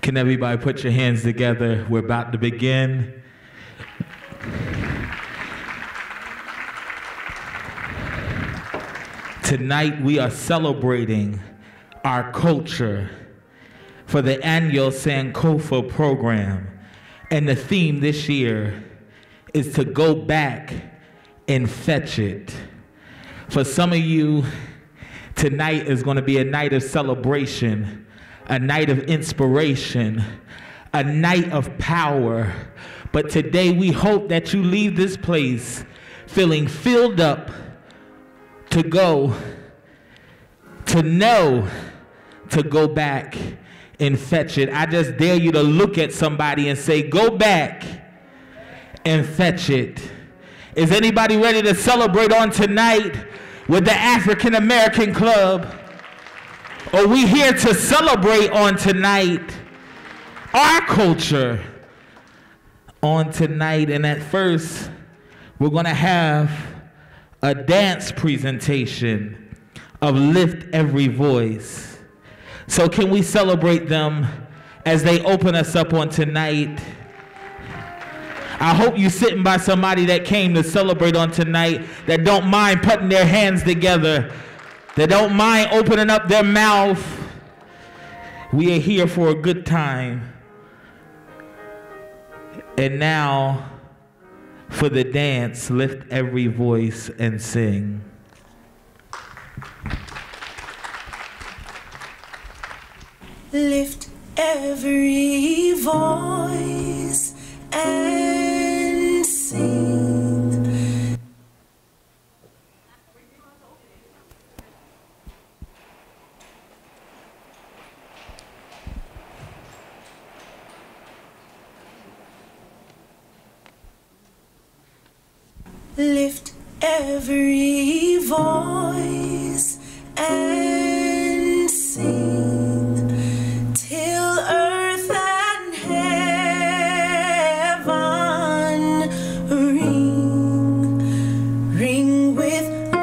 Can everybody put your hands together? We're about to begin. Tonight we are celebrating our culture for the annual Sankofa program. And the theme this year is to go back and fetch it. For some of you, tonight is going to be a night of celebration, a night of inspiration, a night of power. But today we hope that you leave this place feeling filled up to go, to know, to go back and fetch it. I just dare you to look at somebody and say, go back and fetch it. Is anybody ready to celebrate on tonight with the African American Club? Are we here to celebrate on tonight our culture on tonight? And at first, we're going to have a dance presentation of Lift Every Voice. So can we celebrate them as they open us up on tonight? I hope you're sitting by somebody that came to celebrate on tonight, that don't mind putting their hands together, that don't mind opening up their mouth. We are here for a good time. And now, for the dance, lift every voice and sing. Lift every voice and sing. Lift every voice and sing till earth and heaven ring with the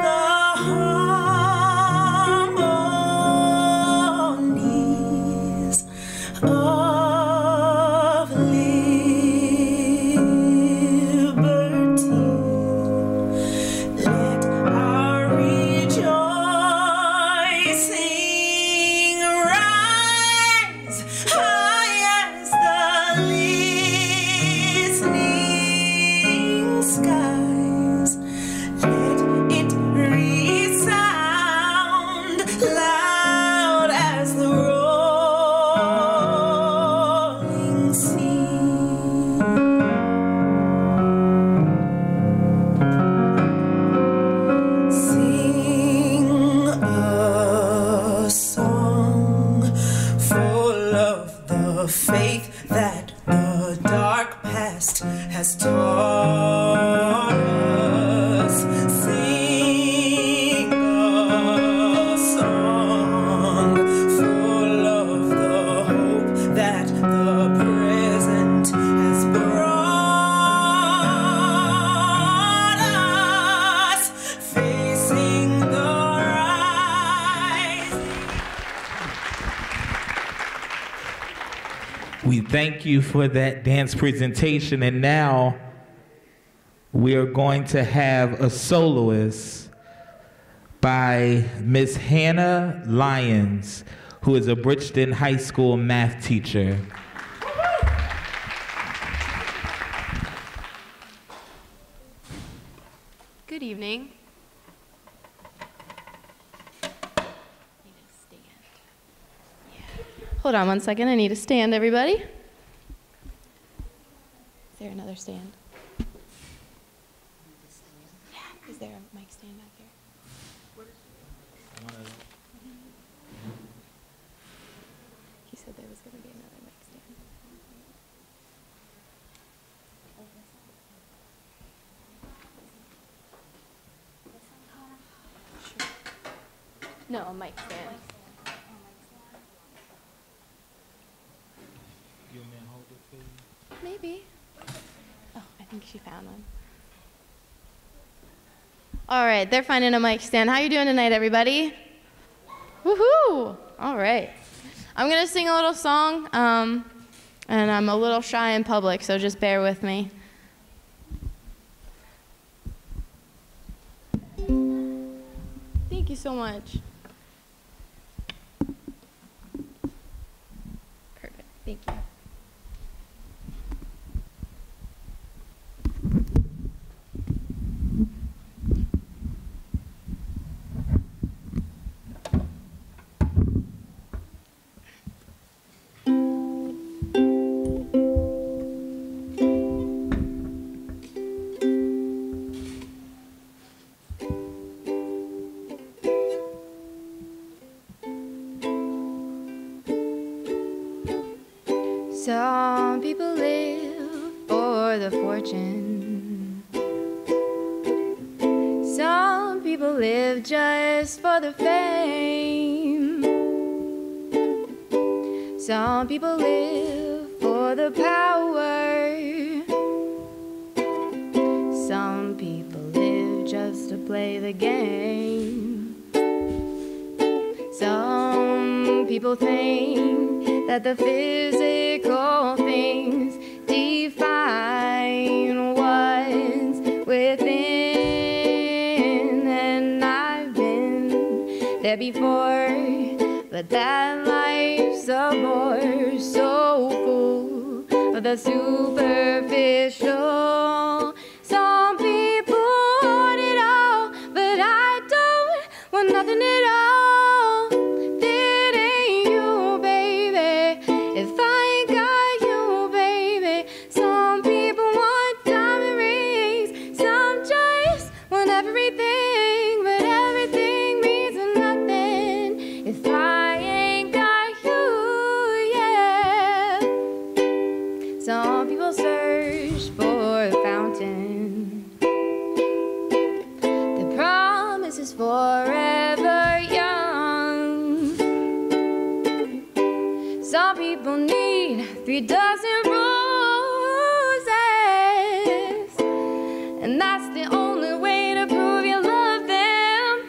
harmonies of liberty. Let our rejoicing rise high as the listening skies. Let it resound loud as the rolling sea. Sing a song full of the faith that the dark past has taught us. Sing a song full of the hope that the present has brought us, facing the rise. We thank you for that dance presentation, and now we are going to have a soloist by Miss Hannah Lyons, who is a Bridgeton High School math teacher. Good evening. Hold on one second, I need a stand, everybody. Is there another stand? Yeah, is there a mic stand back here? He said there was going to be another mic stand. Sure. No, a mic stand. Maybe. Oh, I think she found one. All right, they're finding a mic stand. How you doing tonight, everybody? Woohoo! All right. I'm going to sing a little song, and I'm a little shy in public, so just bear with me. Thank you so much. Perfect. Thank you. Some people live for the fortune. Some people live just for the fame. Some people live for the power. Some people live just to play the game. Some people think that the physical things define what's within. And I've been there before, but that life's a bore, so full of the superficial. Some people want it all, but I don't want nothing at all. Forever young. Some people need 3 dozen roses, and that's the only way to prove you love them.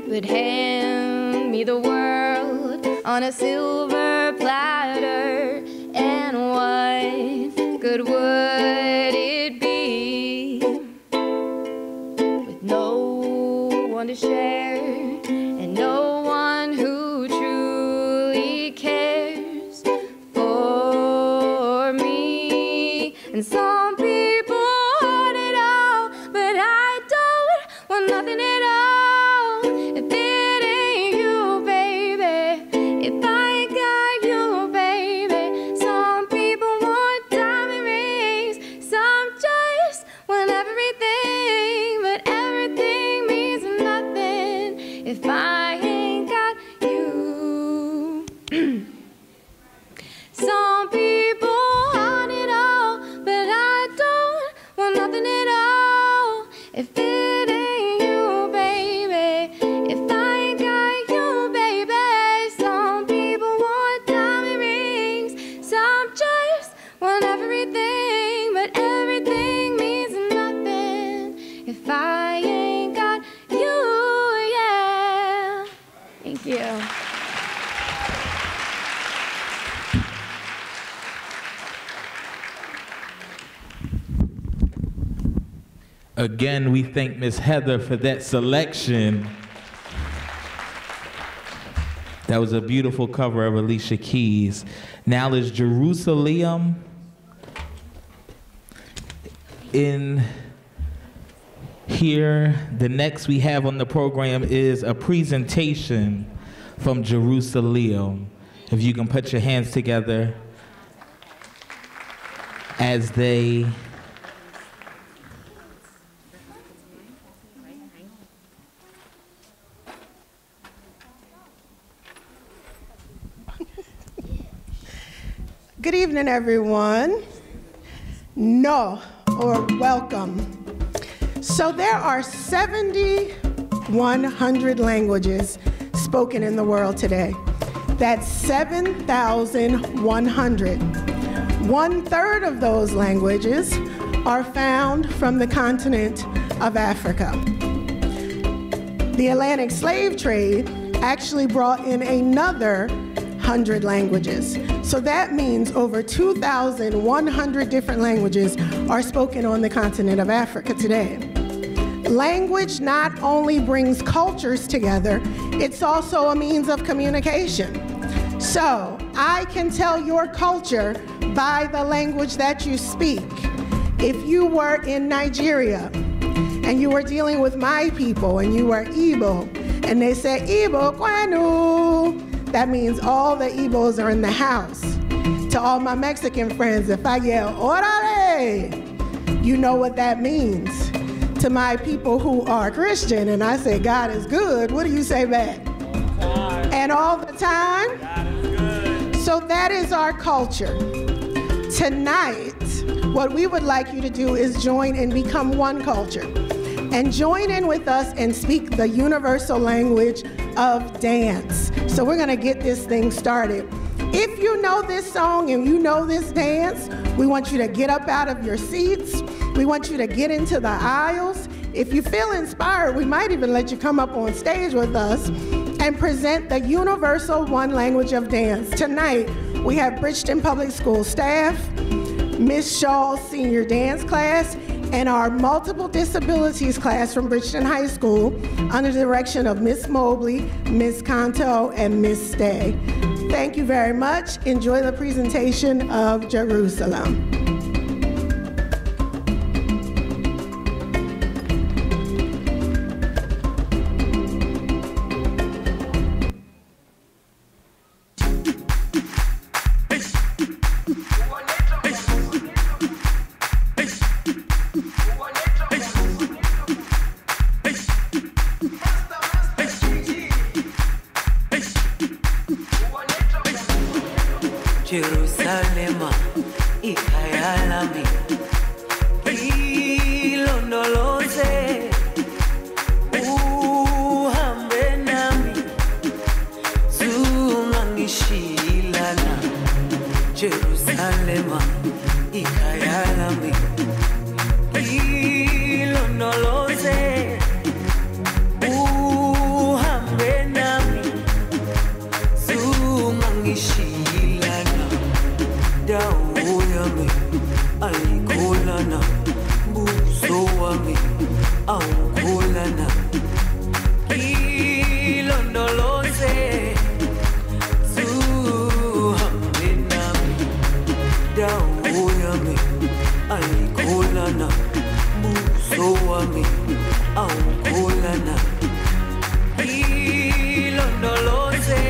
But hand me the world on a silver platter, and what good would it be? To share, and no one who truly cares for me. And some people want it all, but I don't want nothing at all. If it ain't you, baby, if I ain't got you, baby. Some people want diamond rings, some just want everything, but everything means if I ain't got you. Some people want it all, but I don't want nothing at all. If it ain't you, baby, if I ain't got you, baby. Some people want diamond rings, some just want everything, but everything means nothing if I ain't got you. Thank you. Again, we thank Miss Heather for that selection. That was a beautiful cover of Alicia Keys. Now is Jerusalem in here. The next we have on the program is a presentation from Jerusalem. If you can put your hands together as they Good evening, everyone. No, or welcome. So there are 7,100 languages spoken in the world today. That's 7,100. 1/3 of those languages are found from the continent of Africa. The Atlantic slave trade actually brought in another 100 languages. So that means over 2,100 different languages are spoken on the continent of Africa today. Language not only brings cultures together, it's also a means of communication. So I can tell your culture by the language that you speak. If you were in Nigeria and you were dealing with my people and you were Igbo, and they say, Igbo kwenu, that means all the Igbos are in the house. To all my Mexican friends, if I yell, orale, you know what that means. To my people who are Christian and I say, God is good, what do you say back? God. And all the time? God is good. So that is our culture. Tonight, what we would like you to do is join and become one culture. And join in with us and speak the universal language of dance. So we're gonna get this thing started. If you know this song and you know this dance, we want you to get up out of your seats. We want you to get into the aisles. If you feel inspired, we might even let you come up on stage with us and present the universal one language of dance. Tonight, we have Bridgeton Public School staff, Miss Shaw's senior dance class, and our multiple disabilities class from Bridgeton High School under the direction of Miss Mobley, Miss Kanto, and Miss Stay. Thank you very much. Enjoy the presentation of Jerusalem. Jerusalem, ikayalami, ilondoloze, uhambe nami, zungangishilana. Jerusalem, ikayalami, ilondoloze, uhambe nami, zungangishilana. Dawo yami ayikholana, buso wami awukholana. Ilondoloze, zuhambe nami. Dawo yami ayikholana, buso wami awukholana. Ilondoloze.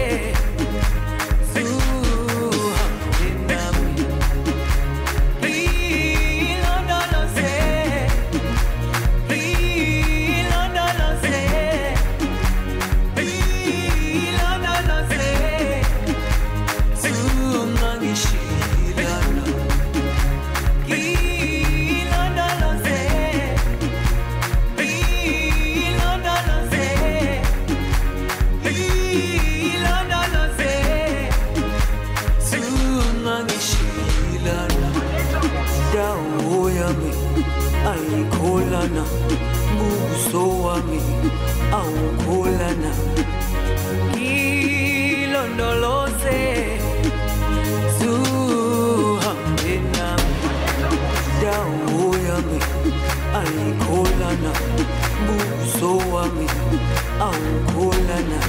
Ayikholana, buso wami awukholana. Ilondoloze, zuhambe nami. Dawo yami ayikholana, buso wami awukholana.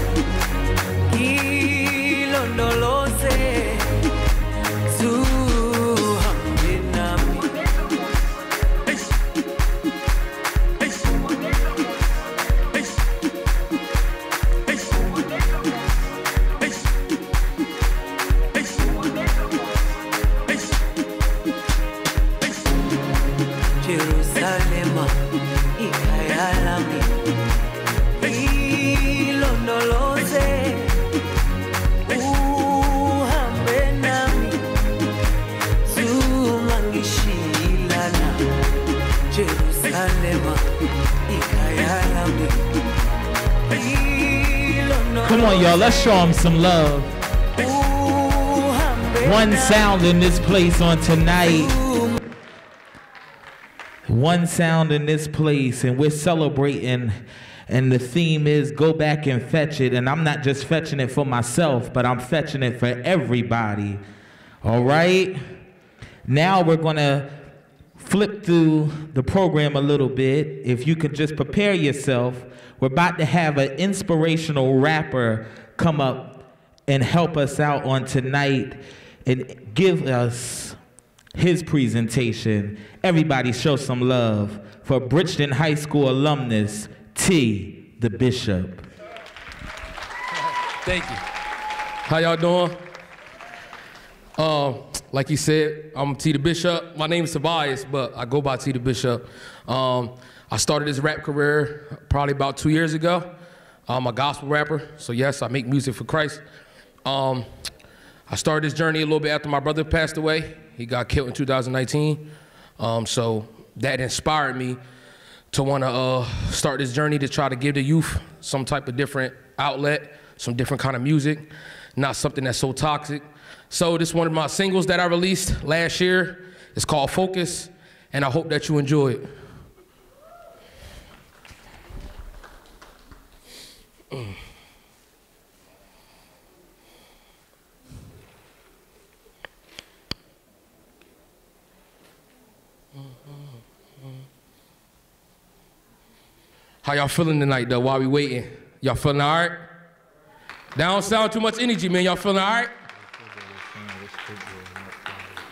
Ilondoloze, zuhambe nami. Jerusalem, ikayalami, ilondoloze, uhambe nami, zungangishilana. Jerusalem, ikayalami, ilondoloze. Come on, y'all, let's show them some love. One sound in this place on tonight. One sound in this place, and we're celebrating And the theme is go back and fetch it. And I'm not just fetching it for myself, but I'm fetching it for everybody. All right? Now we're going to flip through the program a little bit. If you could just prepare yourself, we're about to have an inspirational rapper come up and help us out on tonight and give us his presentation. Everybody show some love for Bridgeton High School alumnus, T, the Bishop. Thank you. How y'all doing? Like you said, I'm T the Bishop. My name is Tobias, but I go by T the Bishop. I started this rap career probably about 2 years ago. I'm a gospel rapper, so yes, I make music for Christ. I started this journey a little bit after my brother passed away. He got killed in 2019. So that inspired me to want to start this journey to try to give the youth some type of different outlet, some different kind of music, not something that's so toxic. So this is one of my singles that I released last year. It's called Focus, and I hope that you enjoy it. How y'all feeling tonight, though, while we waiting? Y'all feeling all right? That don't sound too much energy, man. Y'all feeling all right?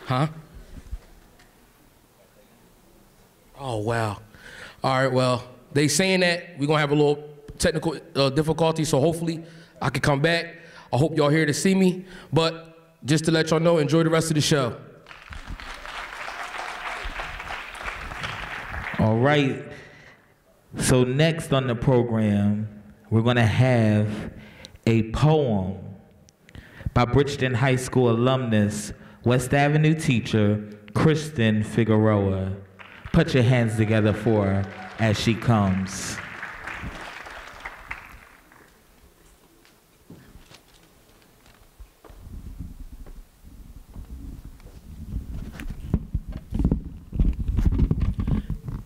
Huh? Oh, wow. All right, well, they saying that we're going to have a little technical difficulty, so hopefully I can come back. I hope y'all here to see me, but just to let y'all know, enjoy the rest of the show. All right. So next on the program, we're going to have a poem by Bridgeton High School alumnus, West Avenue teacher, Kristen Figueroa. Put your hands together for her as she comes.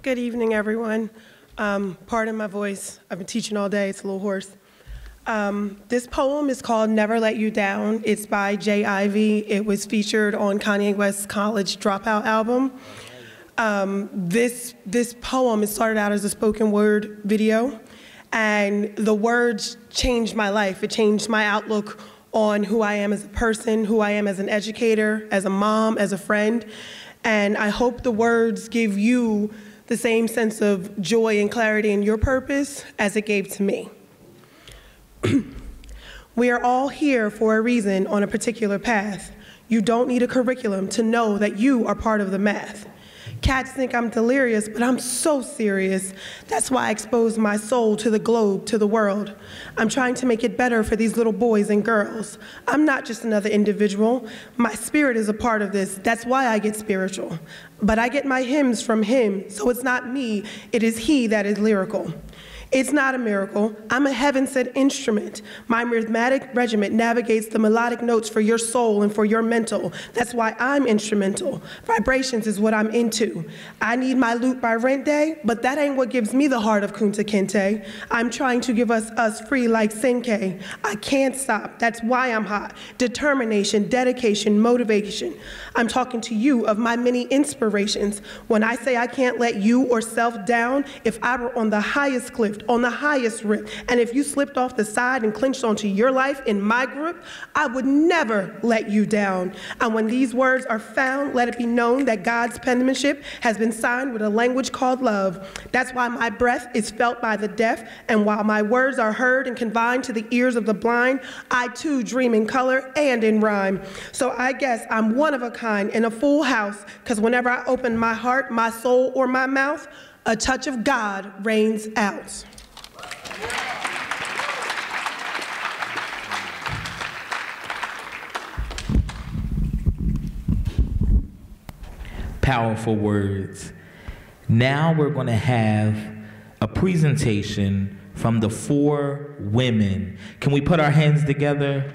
Good evening, everyone. Pardon my voice. I've been teaching all day. It's a little hoarse. This poem is called Never Let You Down. It's by Jay Ivy. It was featured on Kanye West's College Dropout album. This poem, it started out as a spoken word video, and the words changed my life. It changed my outlook on who I am as a person, who I am as an educator, as a mom, as a friend. And I hope the words give you the same sense of joy and clarity in your purpose as it gave to me. We are all here for a reason on a particular path. You don't need a curriculum to know that you are part of the math. Cats think I'm delirious, but I'm so serious. That's why I expose my soul to the globe, to the world. I'm trying to make it better for these little boys and girls. I'm not just another individual. My spirit is a part of this. That's why I get spiritual. But I get my hymns from him, so it's not me, it is he that is lyrical. It's not a miracle. I'm a heaven-sent instrument. My rhythmic regiment navigates the melodic notes for your soul and for your mental. That's why I'm instrumental. Vibrations is what I'm into. I need my loot by rent day, but that ain't what gives me the heart of Kunta Kinte. I'm trying to give us free like Senke. I can't stop. That's why I'm hot. Determination, dedication, motivation. I'm talking to you of my many inspirations. When I say I can't let you or self down, if I were on the highest cliff, on the highest rip, and if you slipped off the side and clinched onto your life in my grip, I would never let you down. And when these words are found, let it be known that God's penmanship has been signed with a language called love. That's why my breath is felt by the deaf, and while my words are heard and confined to the ears of the blind, I too dream in color and in rhyme. So I guess I'm one of a kind in a full house, because whenever I open my heart, my soul, or my mouth, a touch of God rains out. Powerful words. Now we're going to have a presentation from the 4 women. Can we put our hands together?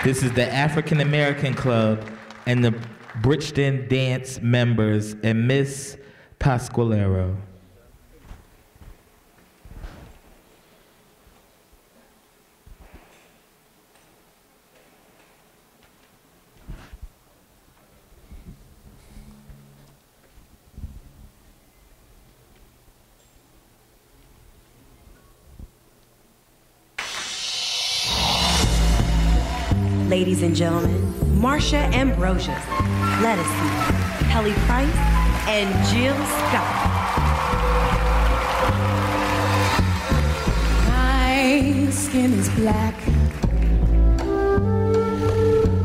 This is the African American Club and the Bridgeton Dance members and Miss Pasqualero. Ladies and gentlemen, Marsha Ambrosius, Lettuce, Kelly Price, and Jill Scott. My skin is black.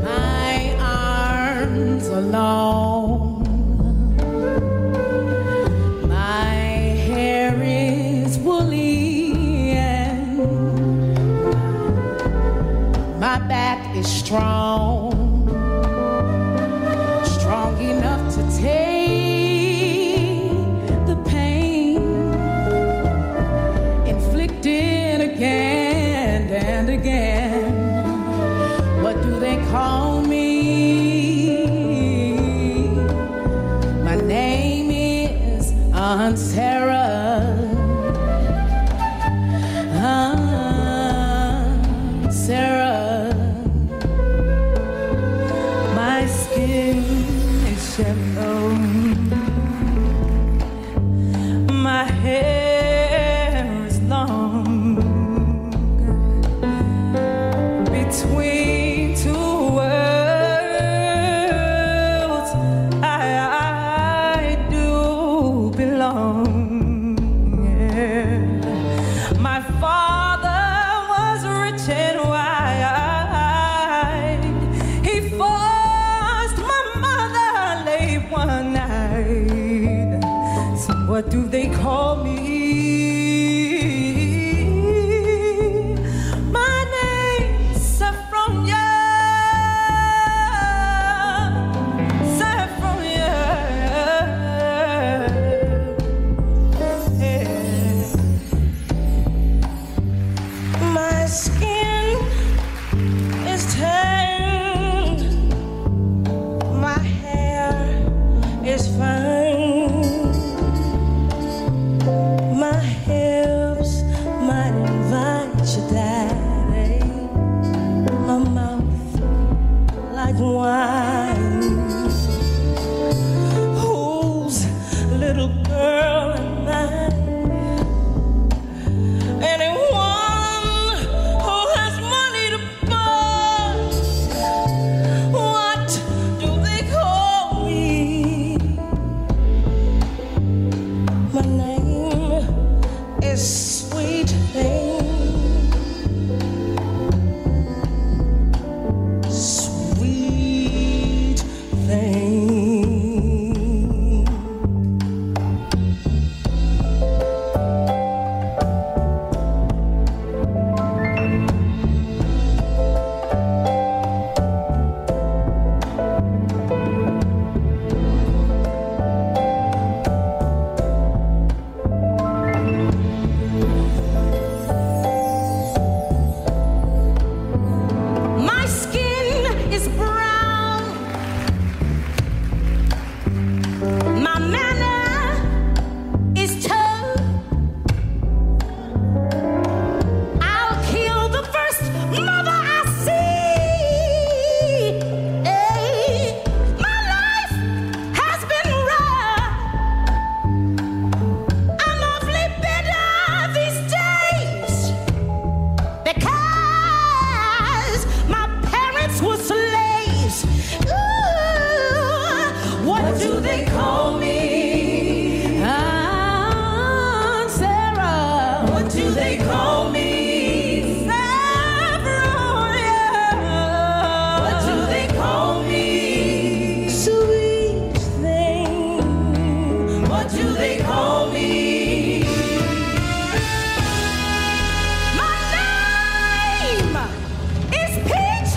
My arms are long. My hair is woolly and my back is strong. Strong enough to take the pain inflicted again and again. What do they call me? My name is Aunt Sarah. Aunt Sarah. My skin is yellow. My hair is long. Between two worlds, I do belong. Yeah. My father was rich and wide. He forced my mother late one night. So what do they call me? My name's Saffronia. Saffronia. Yeah. My skin is tanned. My hair is fine. My hips might invite your daddy. My mouth like wine. Who's little girl am I? Anyone who has money to buy. What do they call me? My name is Sweet Thing. Sweet Thing. My skin is brown. My manner is tough. I'll kill the first mother I see. Hey, my life has been rough. I'm awfully bitter these days because my parents were slaves. Ooh, what do they call me? Aunt Sarah. What do they call me? Saffronia. What do they call me? Sweet Thing. What do they call me? My name is Peaches.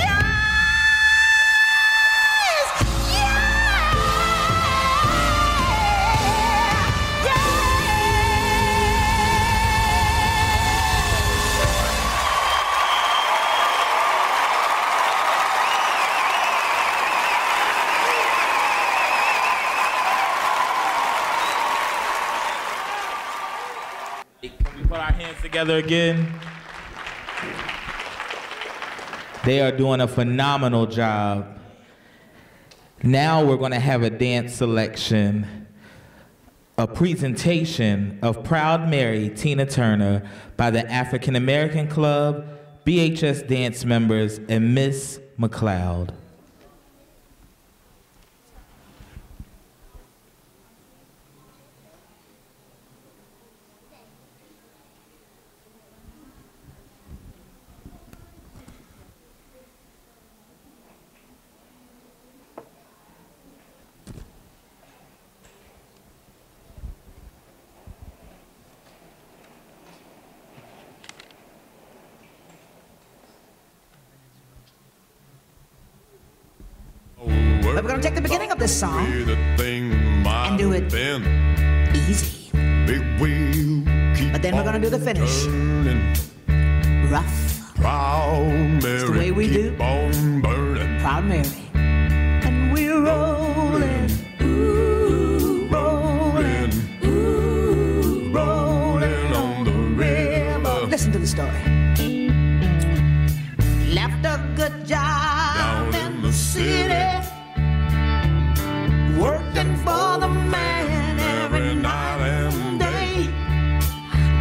Can we put our hands together again? They are doing a phenomenal job. Now we're going to have a dance selection, a presentation of Proud Mary Tina Turner by the African American Club, BHS dance members, and Miss McLeod. But we're gonna take the beginning of this song and do it easy. But then we're gonna do the finish rough. It's the way we do. Proud Mary. And we're rolling, ooh, rolling, ooh, rolling on the river. Listen to the story. Left a good job down in the city, working for the man every night and day.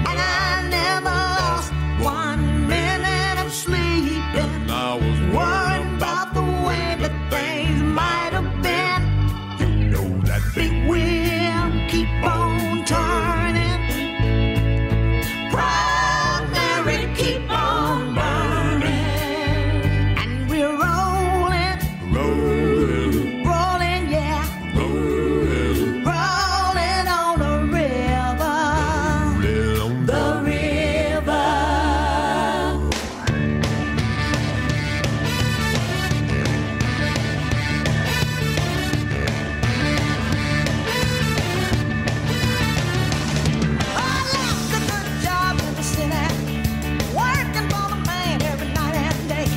And I never lost 1 minute of sleep. And I was worried about the way that things might have been. You know that big wheel keep on turning. Proud Mary keep on burning. And we're rolling, rolling, rolling, yeah. Rolling on the river, the river. I left a good job in the city, working for the man every night and day.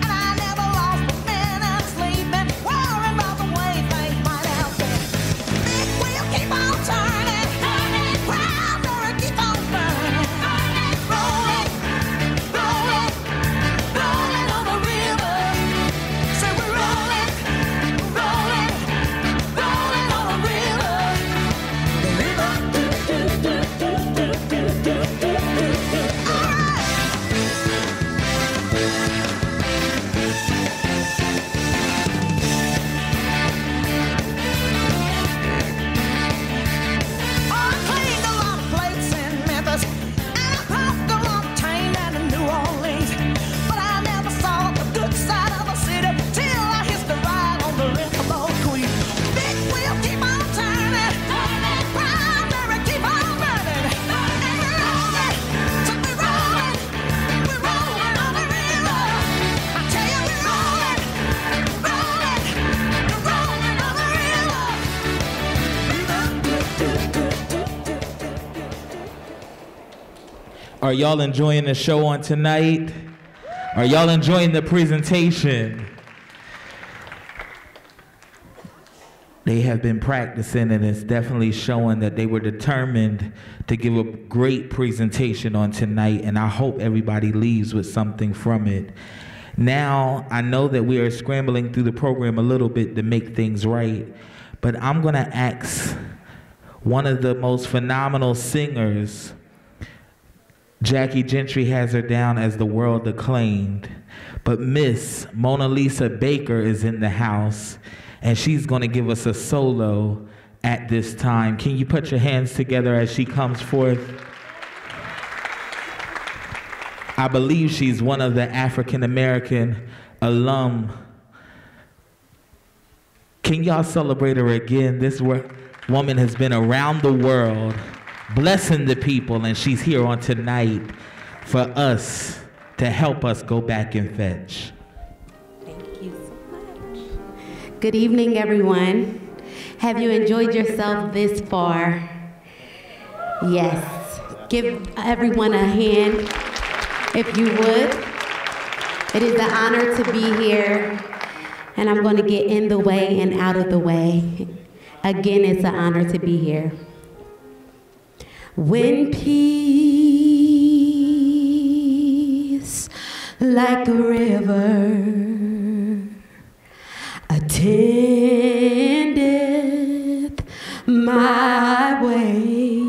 And I never lost a minute of sleeping, worrying about the way things might have been. Big wheel keep on turning, proud Mary keep on burning. Rolling, rolling, rolling on the river. Say we're rolling, rolling, rolling on the river. The river. All right. I cleaned a lot of plates in Memphis, and I pumped a lot of tame down in New Orleans. But I never saw the good side of the city till I hitched a ride on the Riverboat Queen. Big wheel keep on turning, proud Mary keep on burning. And we're rolling, so we're rolling on the river. I tell you we're rolling, rolling, rolling on the river. Are y'all enjoying the show on tonight? Are y'all enjoying the presentation? They have been practicing, and it's definitely showing that they were determined to give a great presentation on tonight, and I hope everybody leaves with something from it. Now, I know that we are scrambling through the program a little bit to make things right, but I'm gonna ask one of the most phenomenal singers. Jackie Gentry has her down as the world acclaimed, but Miss Mona Lisa Baker is in the house, and she's gonna give us a solo at this time. Can you put your hands together as she comes forth? I believe she's one of the African American alum. Can y'all celebrate her again? This woman has been around the world, blessing the people, and she's here on tonight for us to help us go back and fetch. Thank you so much. Good evening, everyone. Have you enjoyed yourself this far? Yes. Give everyone a hand, if you would. It is an honor to be here, and I'm going to get in the way and out of the way. Again, it's an honor to be here. When peace, like a river, attendeth my way,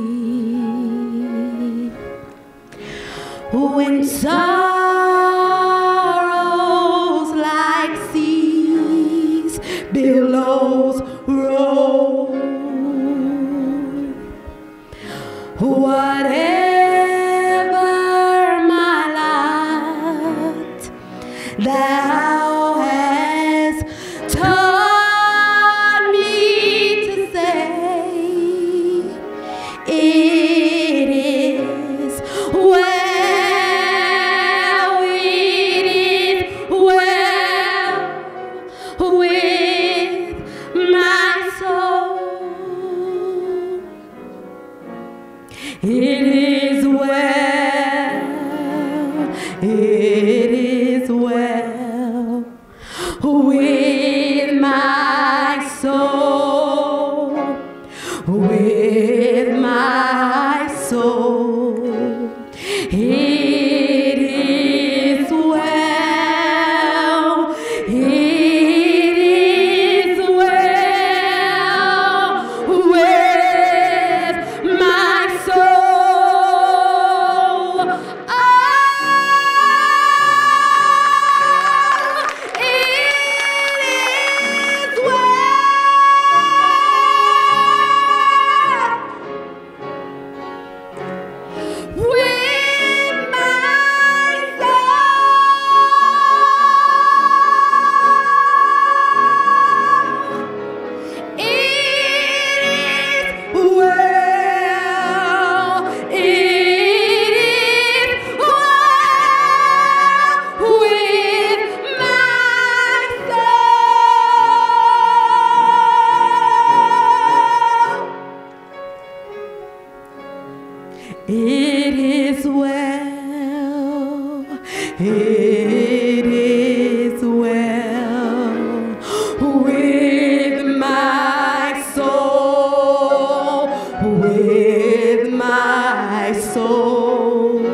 when sorrows like Thou hast taught me to say, it is well, it is well with my soul. It is well, it is well with my soul, with my soul. It is well, it is well with my soul. Oh, it is well with my soul. It is well, it is well with my soul. It is well, it is well with my soul, with my soul.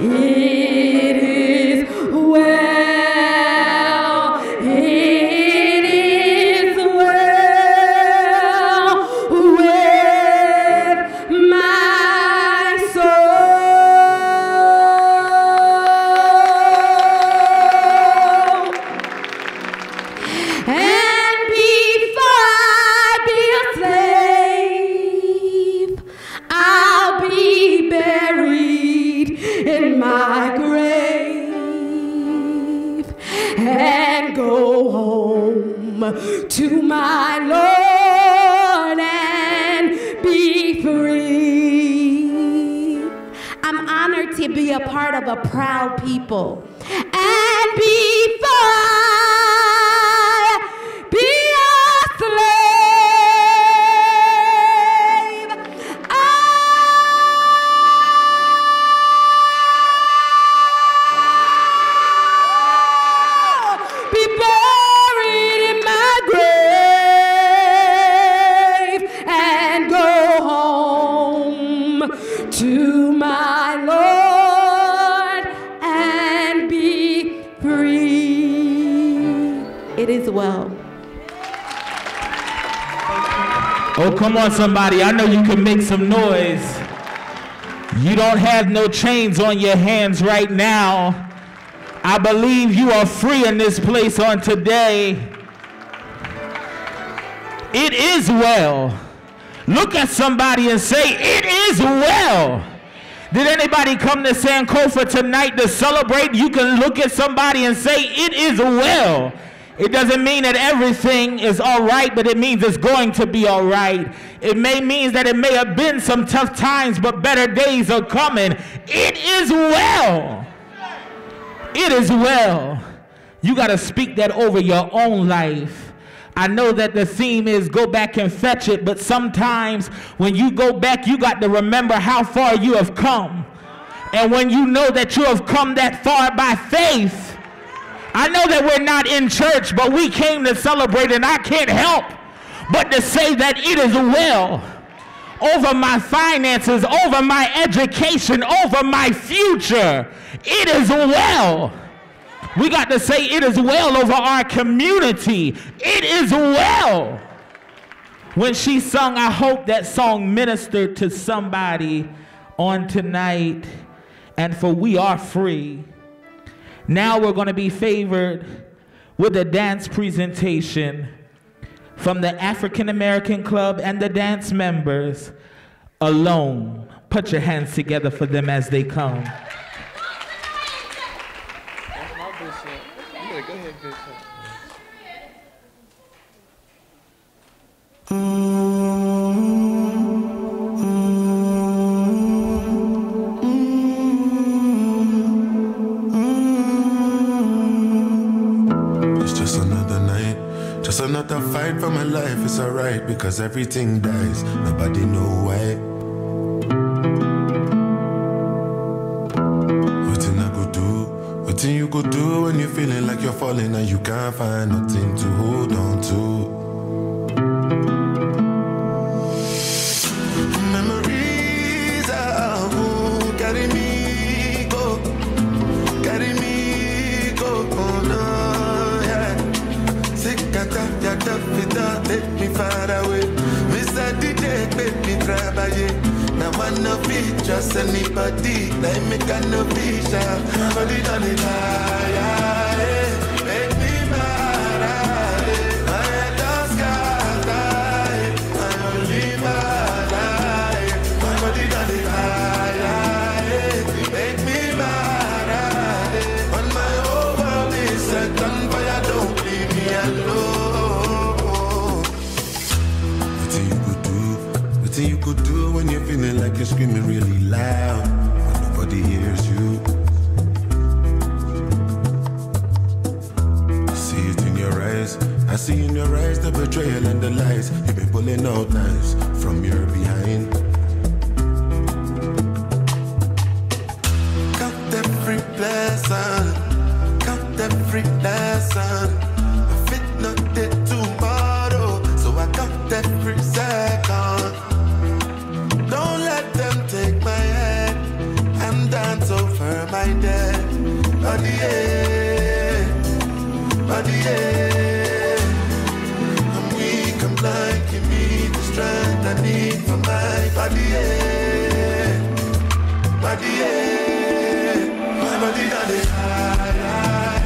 It is well, it is well with my soul. And before I be a slave, I'll be buried in my grave and go home to my Lord and be free. I'm honored to be a part of a proud people. And before I be a slave, I'll be buried in my grave and go home to my Lord and be free. It is well. Oh, come on, somebody. I know you can make some noise. You don't have no chains on your hands right now. I believe you are free in this place on today. It is well. Look at somebody and say, it is well. Did anybody come to Sankofa tonight to celebrate? You can look at somebody and say, it is well. It doesn't mean that everything is all right, but it means it's going to be all right. It may mean that it may have been some tough times, but better days are coming. It is well. It is well. You got to speak that over your own life. I know that the theme is go back and fetch it, but sometimes when you go back, you got to remember how far you have come. And when you know that you have come that far by faith, I know that we're not in church, but we came to celebrate, and I can't help but to say that it is well over my finances, over my education, over my future. It is well. We got to say it is well over our community. It is well. When she sung, I hope that song ministered to somebody on tonight. And for we are free. Now we're going to be favored with a dance presentation from the African American Club and the dance members alone. Put your hands together for them as they come. Bishop. Yeah, go ahead, Bishop. It's just another night, just another fight for my life. It's alright because everything dies. Nobody know why. Nothing I could do, nothing you could do when you're feeling like you're falling and you can't find nothing to hold on to. Memories are who carry me go, carry me go, oh no, yeah. Sikata, yata, fita, take me far away. Mr. DJ, make me travailler. Now I no be just anybody, like me can no be shy. Body done it high, make me mad, I had the sky, I only mad, my body done it high, make me mad, when my whole world is set on fire, don't leave me alone. What you could do when you're feeling like you're screaming really loud, but nobody hears you. I see it in your eyes, I see in your eyes the betrayal and the lies. You've been pulling out knives from your behind. Count every blessing, count every lesson. I fit not dead tomorrow, so I count every second. Don't let them take my head and dance over my dead. Body, I'm weak, I'm blind, give me the strength I need for my body, my body got it high,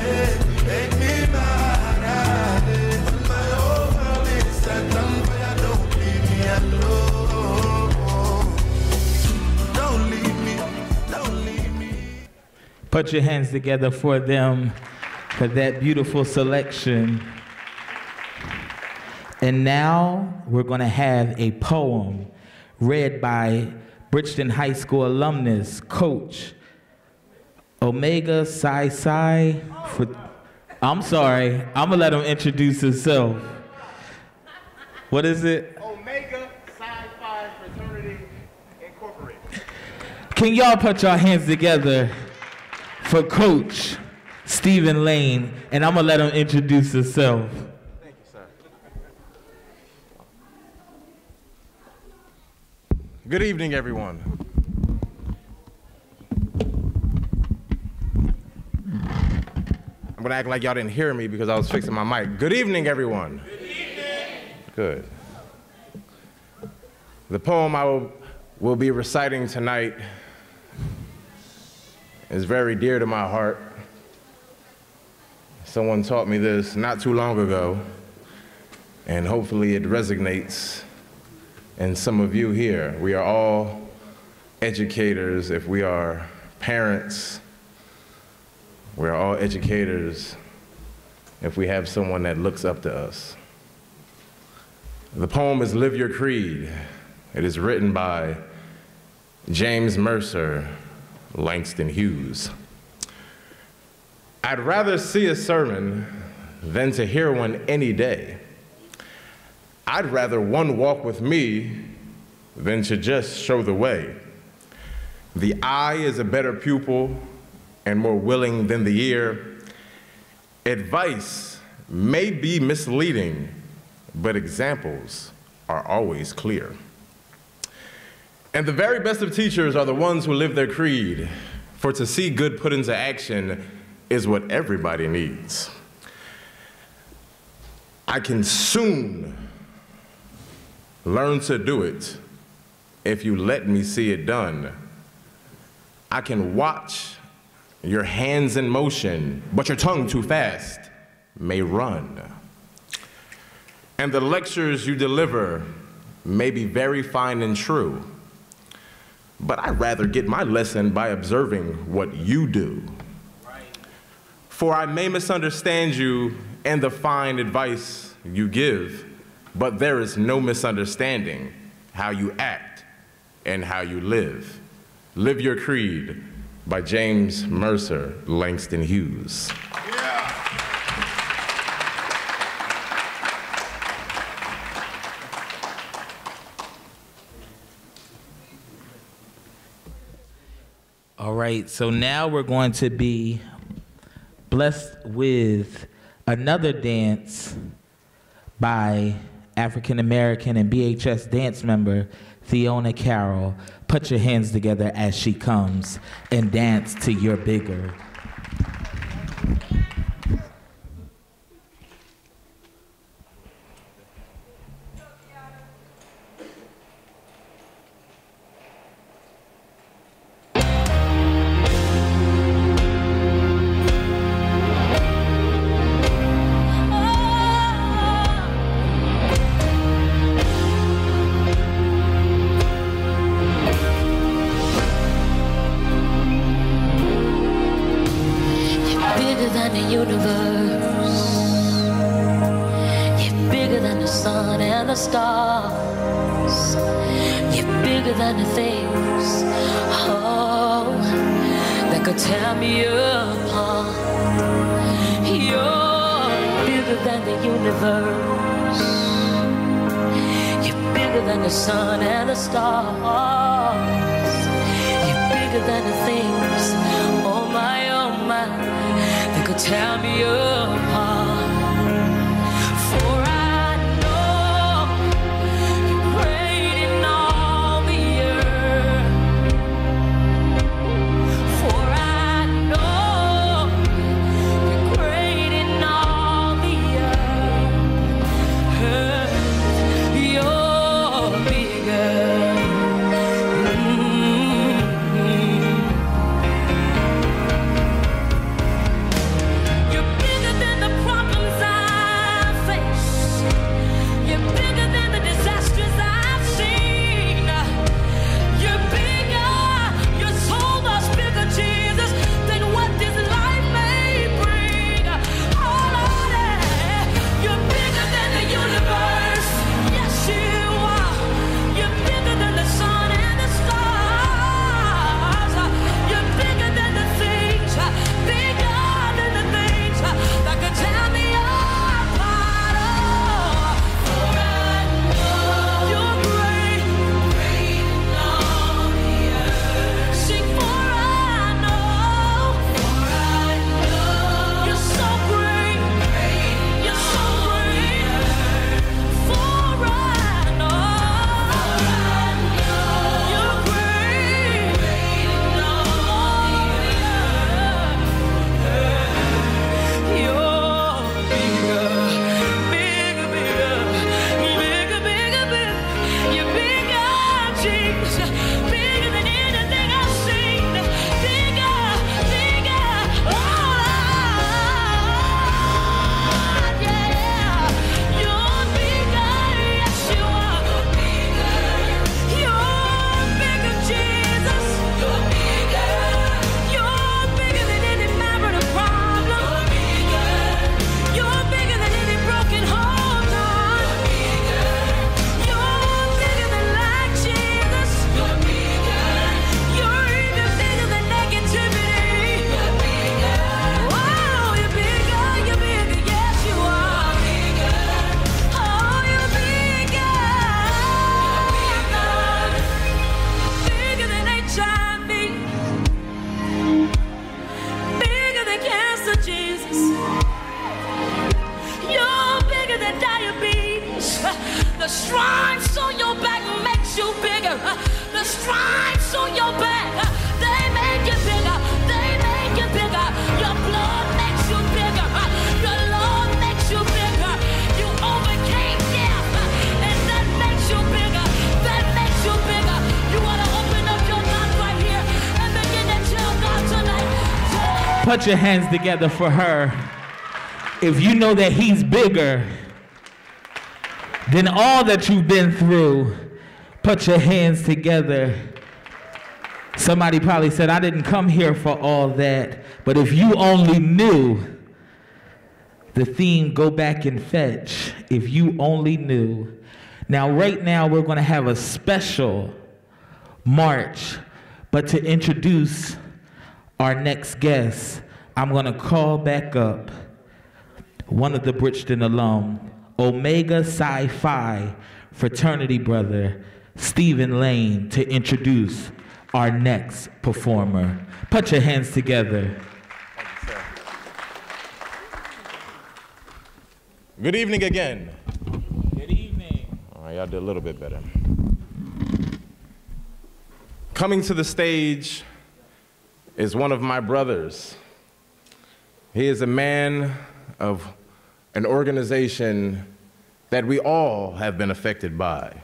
make me mad, when my whole world is set on fire, don't leave me alone. Don't leave me, don't leave me. Put your hands together for them, for that beautiful selection. And now we're going to have a poem read by Bridgeton High School alumnus, Coach Omega Psi Psi. I'm sorry, I'm going to let him introduce himself. What is it? Omega Psi Phi Fraternity Incorporated. Can y'all put your hands together for Coach Stephen Lane, and I'm going to let him introduce himself. Thank you, sir. Good evening, everyone. I'm going to act like y'all didn't hear me because I was fixing my mic. Good evening, everyone. Good evening. Good. The poem I will be reciting tonight is very dear to my heart. Someone taught me this not too long ago, and hopefully it resonates in some of you here. We are all educators if we are parents. We are all educators if we have someone that looks up to us. The poem is Live Your Creed. It is written by James Mercer Langston Hughes. I'd rather see a sermon than to hear one any day. I'd rather one walk with me than to just show the way. The eye is a better pupil and more willing than the ear. Advice may be misleading, but examples are always clear. And the very best of teachers are the ones who live their creed, for to see good put into action is what everybody needs. I can soon learn to do it if you let me see it done. I can watch your hands in motion, but your tongue too fast may run. And the lectures you deliver may be very fine and true, but I'd rather get my lesson by observing what you do. For I may misunderstand you and the fine advice you give, but there is no misunderstanding how you act and how you live. Live Your Creed by James Mercer Langston Hughes. All right, so now we're going to be blessed with another dance by African American and BHS dance member Theona Carroll. Put your hands together as she comes and dance to You're Bigger. Put your hands together for her. If you know that he's bigger than all that you've been through, put your hands together. Somebody probably said, I didn't come here for all that, but if you only knew The theme, Go Back and Fetch, If You Only Knew. Now, right now, we're gonna have a special march, but to introduce our next guest, I'm gonna call back up one of the Bridgeton alum, Omega Psi Phi fraternity brother, Stephen Lane, to introduce our next performer. Put your hands together. Good evening again. Good evening. All right, y'all did a little bit better. Coming to the stage is one of my brothers. He is a man of an organization that we all have been affected by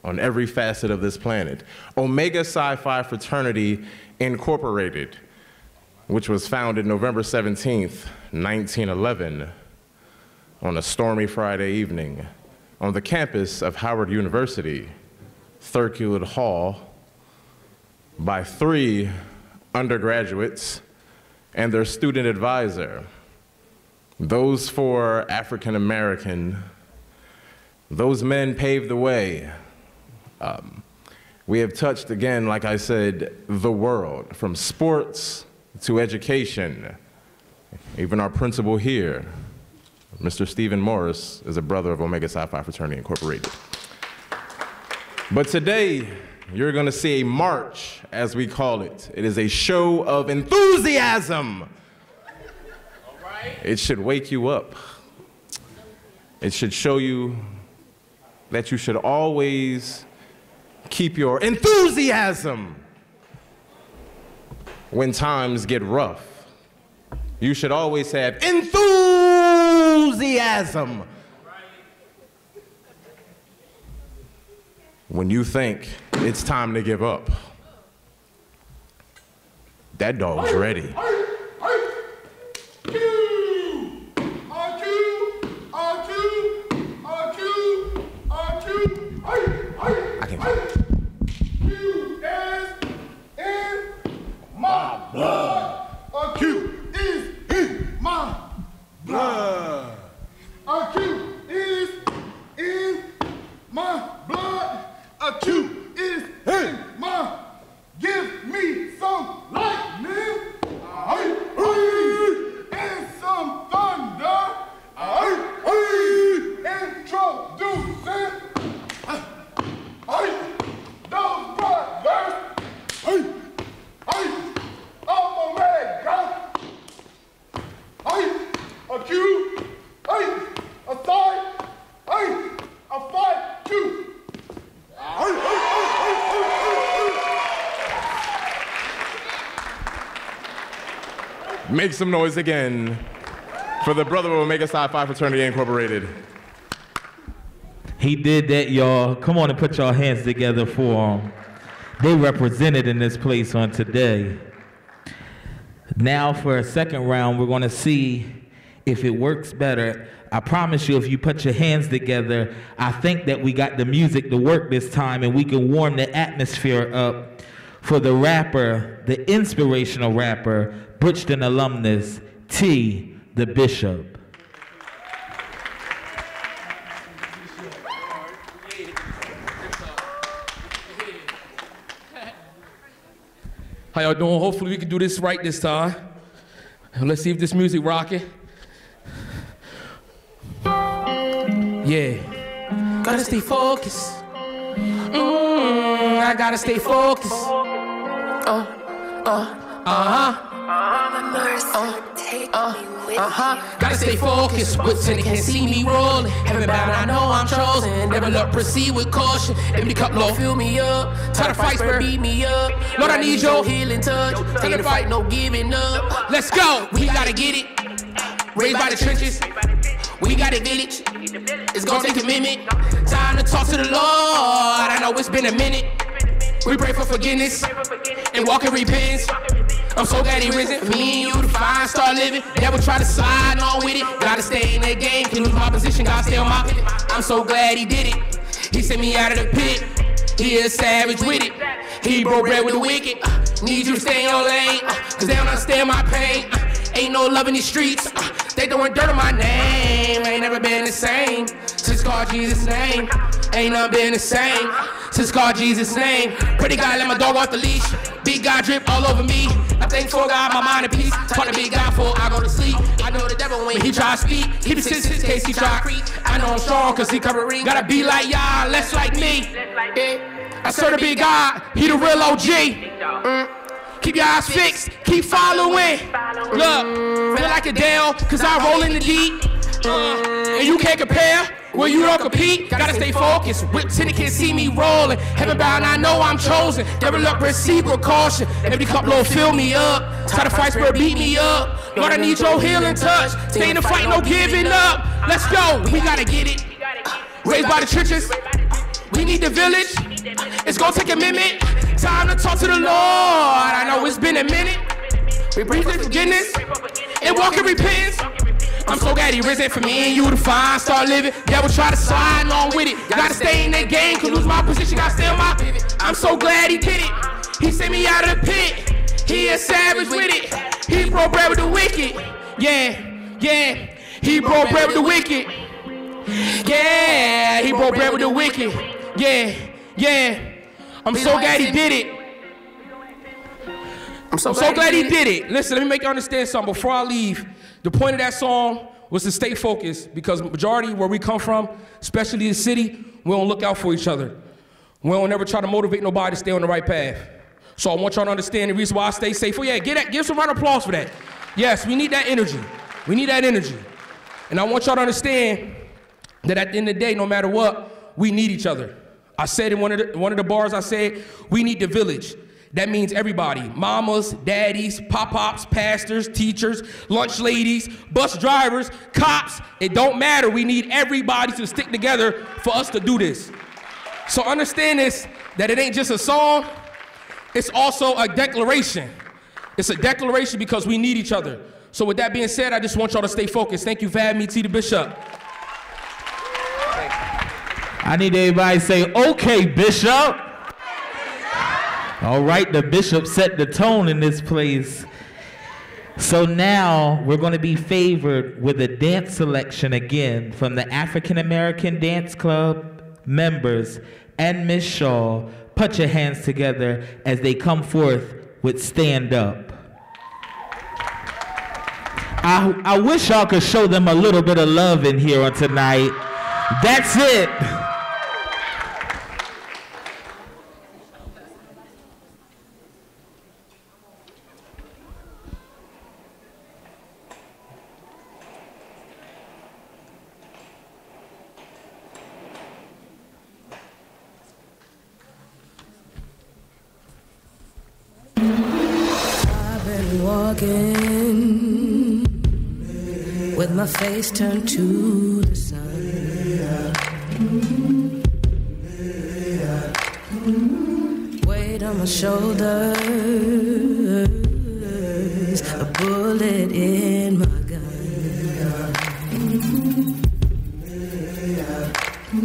on every facet of this planet. Omega Psi Phi Fraternity Incorporated, which was founded November 17th, 1911, on a stormy Friday evening on the campus of Howard University, Thurgood Hall, by 3 undergraduates and their student advisor. Those 4 African American, those men paved the way. We have touched, again, like I said, the world, from sports to education. Even our principal here, Mr. Stephen Morris, is a brother of Omega Psi Phi Fraternity Incorporated. But today, you're gonna see a march, as we call it. It is a show of enthusiasm. All right. It should wake you up. It should show you that you should always keep your enthusiasm when times get rough. You should always have enthusiasm when you think it's time to give up. That dog's ready. I can't find it. Q is in my blood. A Q is in my blood. A Q is in my blood. A Q is in my. Give me some lightning. And some thunder. Introducing those brothers. Omega. A Q. A Psi. A Phi Q. Make some noise again for the brother of Omega Psi Phi Fraternity Incorporated. He did that, y'all. Come on and put your hands together for him. They represented in this place on today. Now for a second round, we're gonna see if it works better. I promise you, if you put your hands together, I think that we got the music to work this time and we can warm the atmosphere up for the rapper, the inspirational rapper, Bridgeton alumnus, T, the Bishop. How y'all doing? Hopefully we can do this right this time. Let's see if this music rocking. Yeah. Gotta stay focused. I gotta stay focused. Gotta stay focused. What's in it can't see me rolling. Heaven bound, I know I'm chosen. Never let proceed with caution. Empty cup low, fill me up. Tired of fights, better beat me up. Lord, I need your healing touch. Take the fight, no giving up. Let's go. We gotta get it. Raised by the trenches. We got a village. It's gonna take commitment. Time to talk to the Lord. I know it's been a minute. We pray for forgiveness and walk in repentance. I'm so glad he risen. Me and you to find, start living. Never try to slide on with it. Gotta stay in that game. Can lose my position, gotta stay on my pivot. I'm so glad he did it. He sent me out of the pit. He is savage with it. He broke bread with the wicked. Need you to stay in your lane. Cause they don't understand my pain. Ain't no love in these streets. They throwing dirt on my name. Ain't never been the same since called Jesus' name. Ain't never been the same since called Jesus' name. Pretty guy let my dog off the leash. Big guy drip all over me. I thank for God, my mind at peace. Talk to big guy before I go to sleep. I know the devil when he try to speak. He be sitting in case he try to creep. I know I'm strong cause he covering. Gotta be like y'all, less like me. Yeah. I serve the big God, he the real OG. Keep your eyes fixed, keep following. Look, feel like a Dale, cause I roll in the deep. And you can't compare, well you don't compete. Gotta stay focused, whip till they can't see me rolling. Heaven bound, I know I'm chosen. Devil up, proceed with caution. Every cup low fill me up. Try to fight, spirit beat me up. Lord, I need your healing touch. Stay in the fight, no giving up. Let's go, we gotta get it. Raised by the churches, we need the village. It's gonna take a minute. Time to talk to the Lord. I know it's been a minute. We breathe in forgiveness and walk in repentance. I'm so glad he risen for me and you to find. Start living. Devil try to slide along with it. Gotta stay in that game. Could lose my position. Gotta stay on my pivot. I'm so glad he did it. He sent me out of the pit. He a savage with it. He broke bread with the wicked. Yeah, yeah. He broke bread with the wicked. Yeah, he broke bread with the wicked. Yeah, yeah. I'm so glad he did it. I'm so glad he did it. Listen, let me make you understand something before I leave. The point of that song was to stay focused because majority where we come from, especially the city, we don't look out for each other. We don't ever try to motivate nobody to stay on the right path. So I want y'all to understand the reason why I stay safe. Oh yeah, give some round of applause for that. Yes, we need that energy. We need that energy. And I want y'all to understand that at the end of the day, no matter what, we need each other. I said in one of the bars, I said, we need the village. That means everybody, mamas, daddies, pop-pops, pastors, teachers, lunch ladies, bus drivers, cops. It don't matter. We need everybody to stick together for us to do this. So understand this, that it ain't just a song, it's also a declaration. It's a declaration because we need each other. So with that being said, I just want y'all to stay focused. Thank you for having me, T. the Bishop. I need everybody to say, okay, Bishop. All right, the Bishop set the tone in this place. So now we're going to be favored with a dance selection again from the African American Dance Club members and Miss Shaw. Put your hands together as they come forth with Stand Up. I wish y'all could show them a little bit of love in here on tonight. That's it. Walking with my face turned to the sun, weight on my shoulders, a bullet in my gun.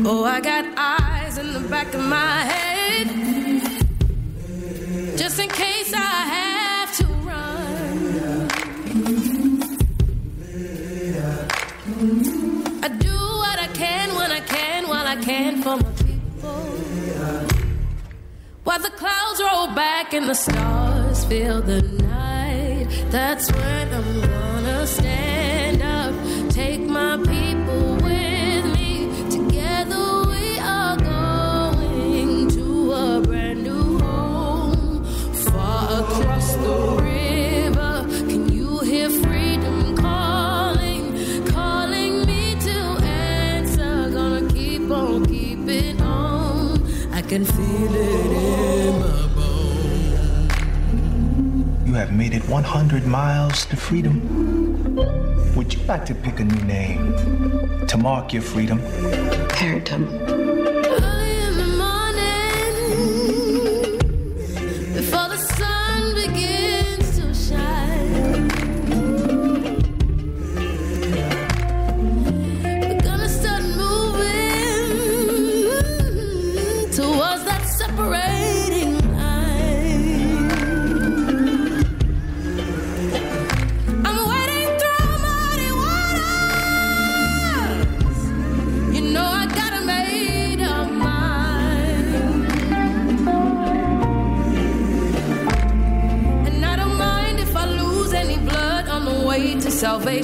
Oh, I got eyes in the back of my head, just in case I have to run. I do what I can when I can, while I can for my people. While the clouds roll back and the stars fill the night, that's when I'm gonna stand up, take my people with me. Together we are going to a brand new home, far across the river. Can you hear freedom calling, calling me to answer? Gonna keep on keeping on. I can feel it in my bones. You have made it 100 miles to freedom. Would you like to pick a new name to mark your freedom? Phantom. Early in the morning, before the sun begins to shine, we're gonna start moving towards that separating line. I'm waiting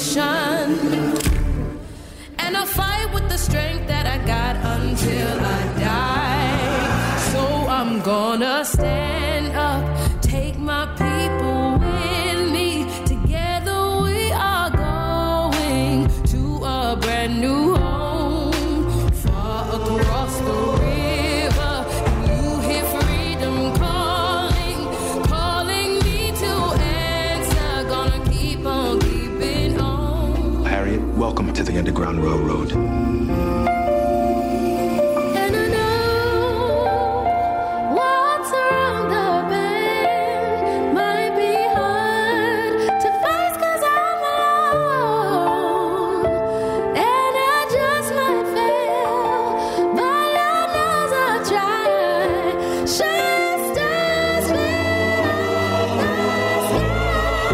nation. And I'll fight with the strength that I got until I die. So I'm gonna stand up, take my people with me. Together we are going to a brand new home, far across the river. You hear freedom calling, calling me to answer. Gonna keep on keeping on. Harriet, welcome to the Underground Railroad. And I know what's around the bend might be hard to face 'cause I'm alone. And I just might fail, but Lord knows I'll try. Shine stars behind the sky.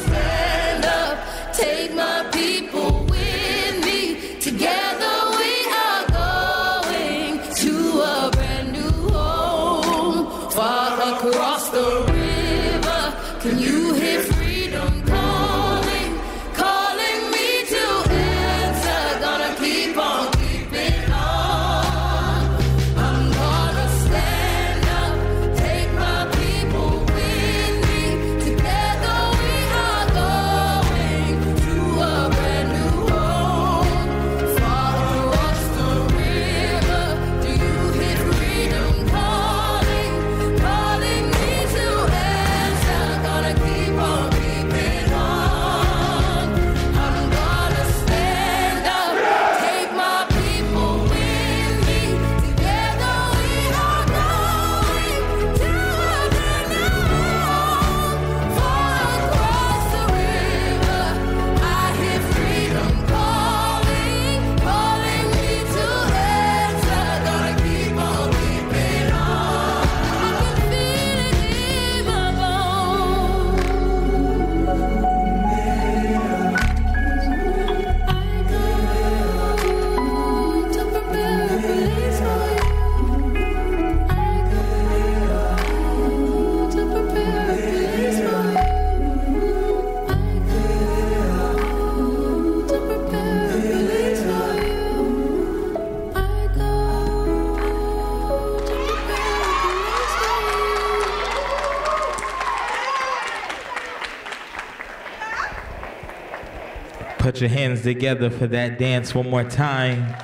Stand up, take my people with me. Together we are going to a brand new home, far across the river. Can you hear freedom calling, calling me to answer? Gonna keep on keeping on. I'm gonna stand up, take my people with me. Together we are going to a brand new home, far across the river. Do you hear freedom calling, calling me to answer? Gonna keep on keeping on. I'm gonna stand up, take my people with me. Together we are going to a brand new home, far across the river. I hear freedom calling, calling me to answer. Gonna keep on keeping on. I can feel it in my bones. I go to prepare a place for you. I go to prepare a place for you. I go to prepare a place for you. I go to prepare a place for you. Put your hands together for that dance one more time.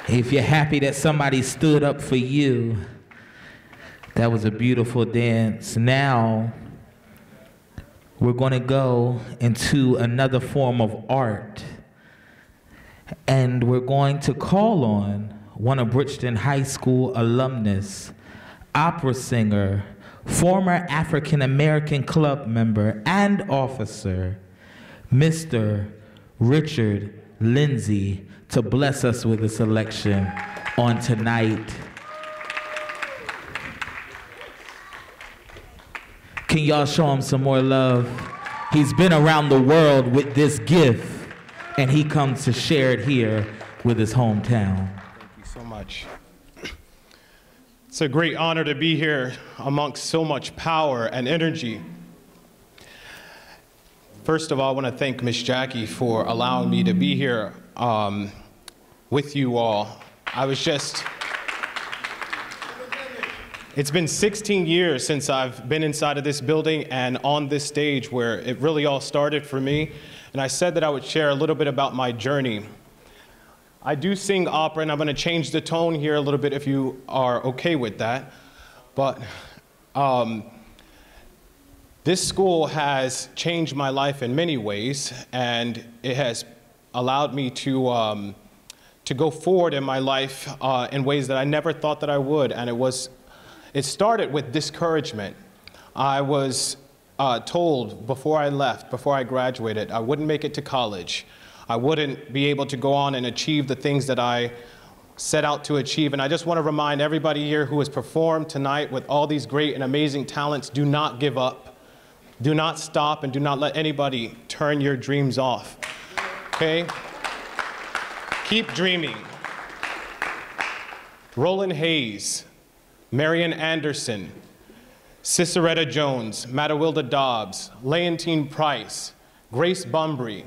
If you're happy that somebody stood up for you, that was a beautiful dance. Now, we're going to go into another form of art. And we're going to call on one of Bridgeton High School alumnus, opera singer, former African American club member and officer, Mr. Richard Lindsay, to bless us with a selection on tonight. Can y'all show him some more love? He's been around the world with this gift, and he comes to share it here with his hometown. Thank you so much. It's a great honor to be here amongst so much power and energy. First of all, I want to thank Miss Jackie for allowing me to be here with you all. It's been 16 years since I've been inside of this building and on this stage where it really all started for me. And I said that I would share a little bit about my journey. I do sing opera, and I'm going to change the tone here a little bit if you are okay with that. But this school has changed my life in many ways, and it has allowed me to go forward in my life in ways that I never thought that I would. And it started with discouragement. I was told before I left, before I graduated, I wouldn't make it to college. I wouldn't be able to go on and achieve the things that I set out to achieve. And I just want to remind everybody here who has performed tonight with all these great and amazing talents, do not give up. Do not stop, and do not let anybody turn your dreams off. Okay? Keep dreaming. Roland Hayes, Marian Anderson, Ciceretta Jones, Matawilda Dobbs, Leontine Price, Grace Bumbry.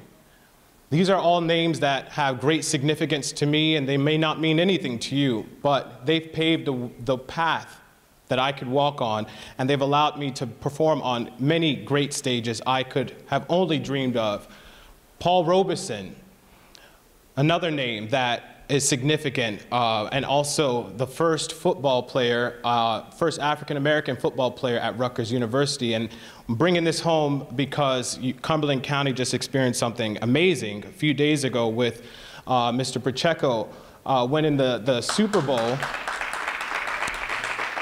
These are all names that have great significance to me, and they may not mean anything to you, but they've paved the path that I could walk on, and they've allowed me to perform on many great stages I could have only dreamed of. Paul Robeson, another name that is significant, and also the first football player, first African-American football player at Rutgers University. And I'm bringing this home because Cumberland County just experienced something amazing a few days ago with Mr. Pacheco winning the Super Bowl.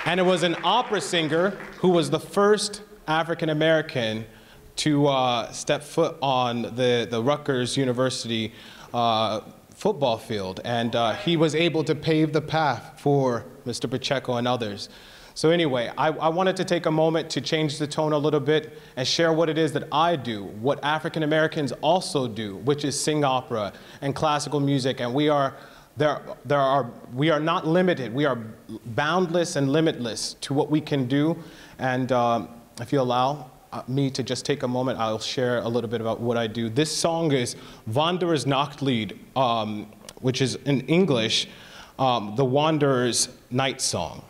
And it was an opera singer who was the first African-American to step foot on the Rutgers University football field, and he was able to pave the path for Mr. Pacheco and others. So anyway, I wanted to take a moment to change the tone a little bit and share what it is that I do, what African Americans also do, which is sing opera and classical music, and we are not limited. We are boundless and limitless to what we can do, and if you allow me to just take a moment, I'll share a little bit about what I do. This song is Wanderers Nachtlied, which is in English, the Wanderer's Night Song.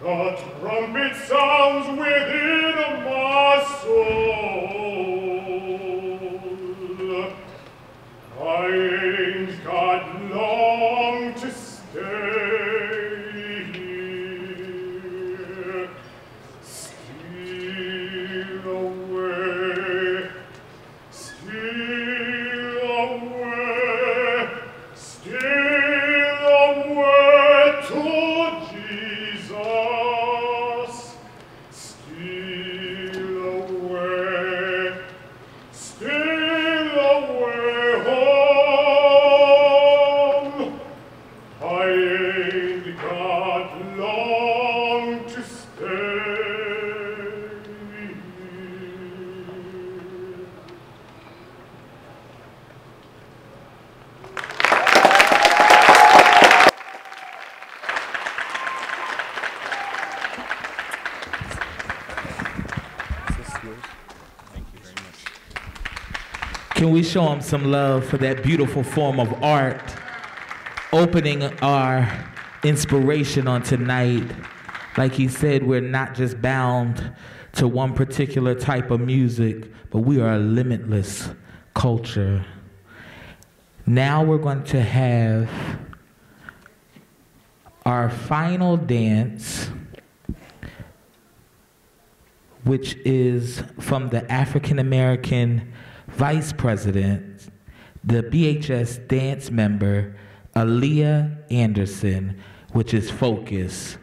The trumpet sounds within my soul. I ain't got long to stay here. Steal away, steal away, steal away to Jesus. Steal away, steal away home. I ain't got long to stay. Can we show him some love for that beautiful form of art, opening our inspiration on tonight? Like he said, we're not just bound to one particular type of music, but we are a limitless culture. Now we're going to have our final dance, which is from the African American Vice President, the BHS dance member, Aaliyah Anderson, which is Focus.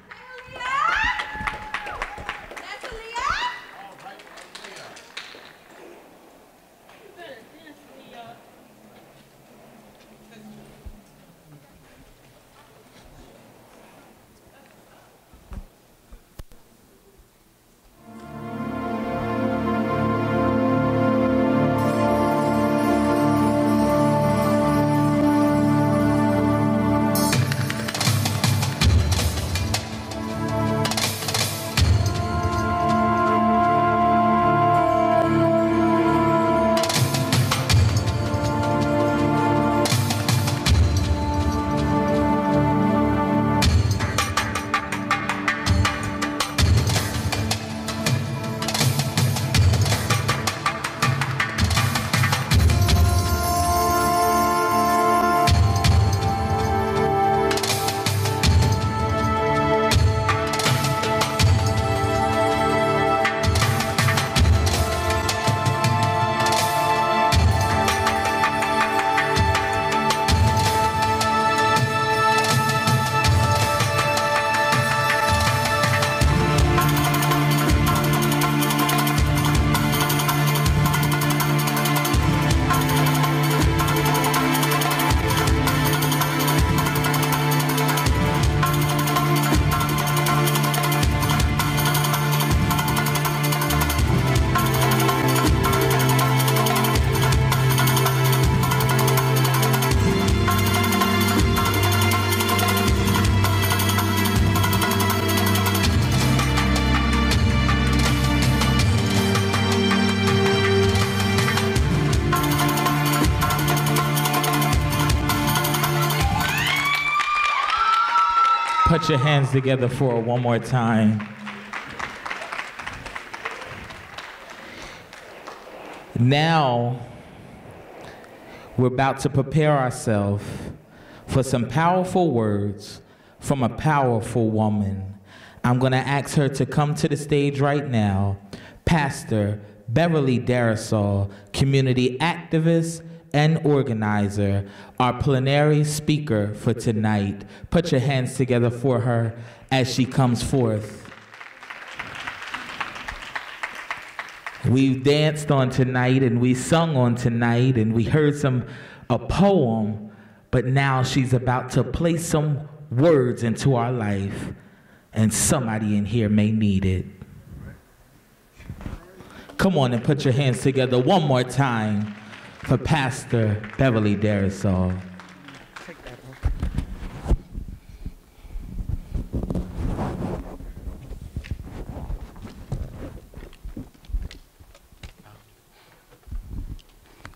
Put your hands together for her one more time. Now, we're about to prepare ourselves for some powerful words from a powerful woman. I'm going to ask her to come to the stage right now. Pastor Beverly Darasol, community activist and organizer, our plenary speaker for tonight. Put your hands together for her as she comes forth. We've danced on tonight and we sung on tonight and we heard a poem, but now she's about to place some words into our life, and somebody in here may need it. Come on and put your hands together one more time for Pastor Beverly Darasol.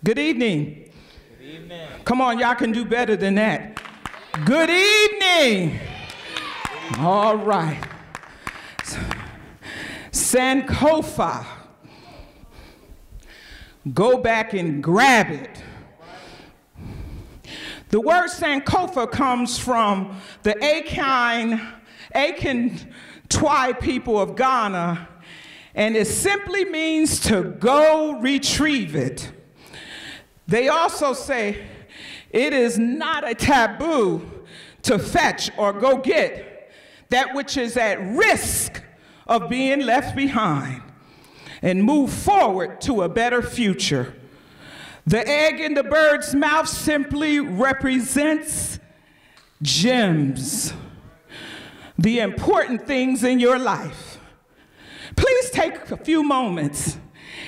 Good evening. Good evening. Come on, y'all can do better than that. Good evening. All right. Sankofa. Go back and grab it. The word Sankofa comes from the Akan Twi people of Ghana, and it simply means to go retrieve it. They also say it is not a taboo to fetch or go get that which is at risk of being left behind and move forward to a better future. The egg in the bird's mouth simply represents gems, the important things in your life. Please take a few moments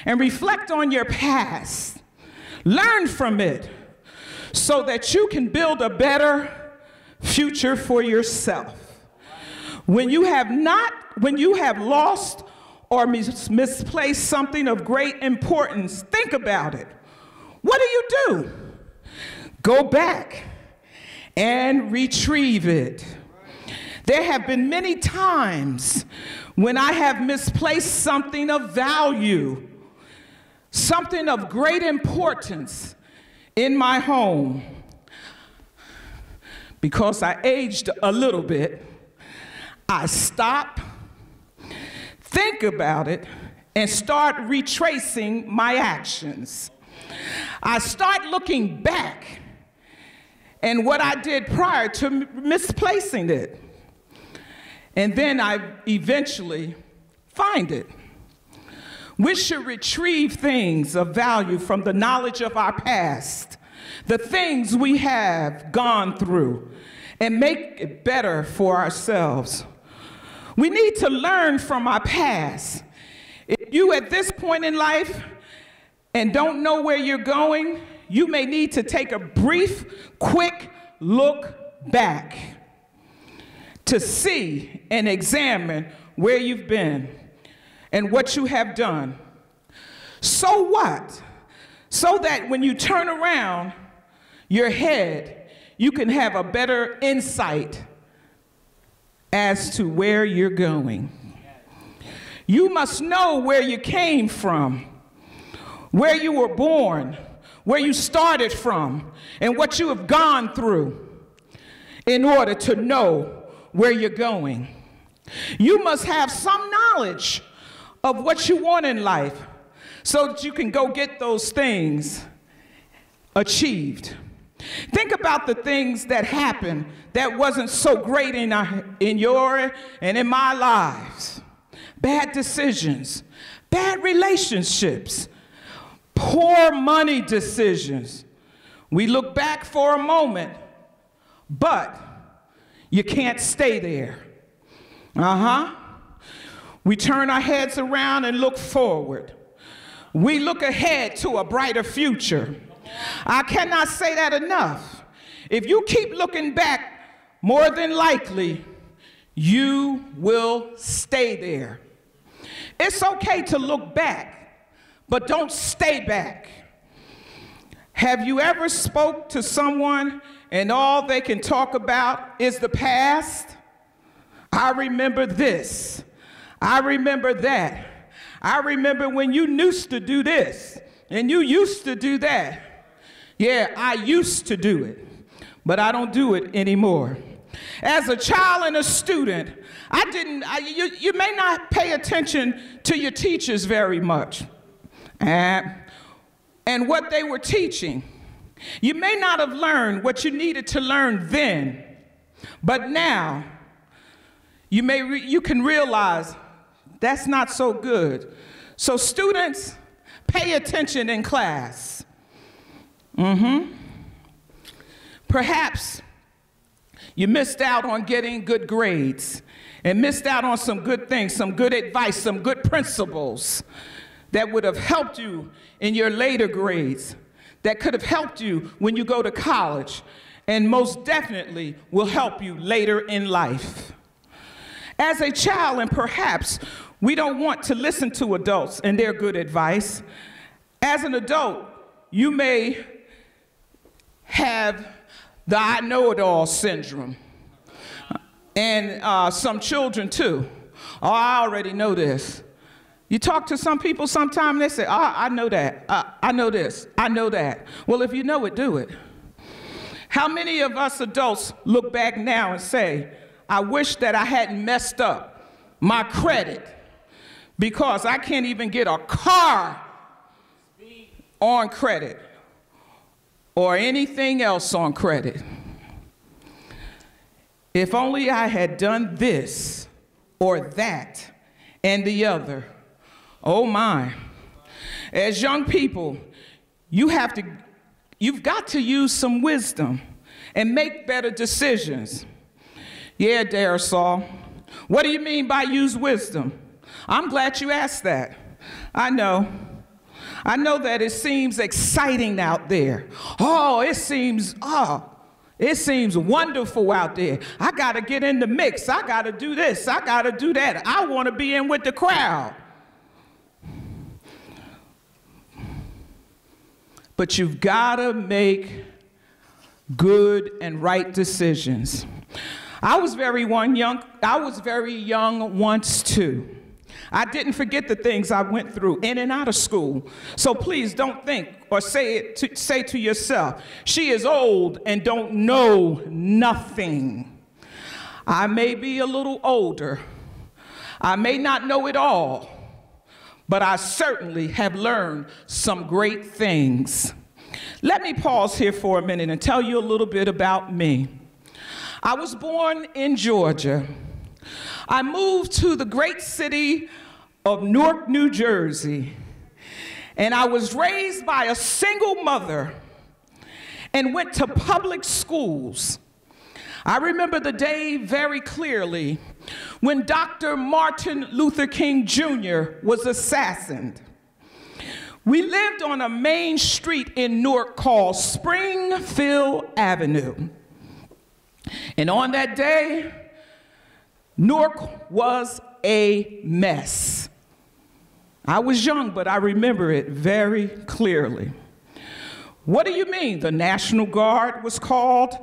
and reflect on your past. Learn from it so that you can build a better future for yourself. When you have lost or misplaced something of great importance, think about it. What do? Go back and retrieve it. There have been many times when I have misplaced something of value, something of great importance in my home. Because I aged a little bit, I stop, think about it, and start retracing my actions. I start looking back and what I did prior to misplacing it. And then I eventually find it. We should retrieve things of value from the knowledge of our past, the things we have gone through, and make it better for ourselves. We need to learn from our past. If you at this point in life and don't know where you're going, you may need to take a brief, quick look back to see and examine where you've been and what you have done. So what? So that when you turn around your head, you can have a better insight as to where you're going. You must know where you came from, where you were born, where you started from, and what you have gone through in order to know where you're going. You must have some knowledge of what you want in life so that you can go get those things achieved. Think about the things that happened that wasn't so great in your and in my lives. Bad decisions, bad relationships, poor money decisions. We look back for a moment, but you can't stay there. We turn our heads around and look forward. We look ahead to a brighter future. I cannot say that enough. If you keep looking back, more than likely, you will stay there. It's okay to look back, but don't stay back. Have you ever spoke to someone and all they can talk about is the past? I remember this. I remember that. I remember when you used to do this and you used to do that. Yeah, I used to do it, but I don't do it anymore. As a child and a student, you may not pay attention to your teachers very much and what they were teaching. You may not have learned what you needed to learn then, but now you can realize that's not so good. So students, pay attention in class. Perhaps you missed out on getting good grades and missed out on some good things, some good advice, some good principles that would have helped you in your later grades, that could have helped you when you go to college, and most definitely will help you later in life. As a child, and perhaps we don't want to listen to adults and their good advice. As an adult, you may have the I know-it-all syndrome, and some children too. Oh, I already know this. You talk to some people sometime, they say, I know that. I know this. I know that. Well, if you know it, do it. How many of us adults look back now and say, I wish that I hadn't messed up my credit because I can't even get a car on credit or anything else on credit. If only I had done this or that and the other. Oh my. As young people, you've got to use some wisdom and make better decisions. Yeah, Darisaw. What do you mean by use wisdom? I'm glad you asked that. I know that it seems exciting out there. Oh, it seems wonderful out there. I got to get in the mix. I got to do this. I got to do that. I want to be in with the crowd. But you've got to make good and right decisions. I was very young once too. I didn't forget the things I went through in and out of school. So please don't think or say to yourself, she is old and don't know nothing. I may be a little older. I may not know it all, but I certainly have learned some great things. Let me pause here for a minute and tell you a little bit about me. I was born in Georgia. I moved to the great city of Newark, New Jersey, and I was raised by a single mother and went to public schools. I remember the day very clearly when Dr. Martin Luther King Jr. was assassinated. We lived on a main street in Newark called Springfield Avenue. And on that day, Newark was a mess. I was young, but I remember it very clearly. What do you mean? The National Guard was called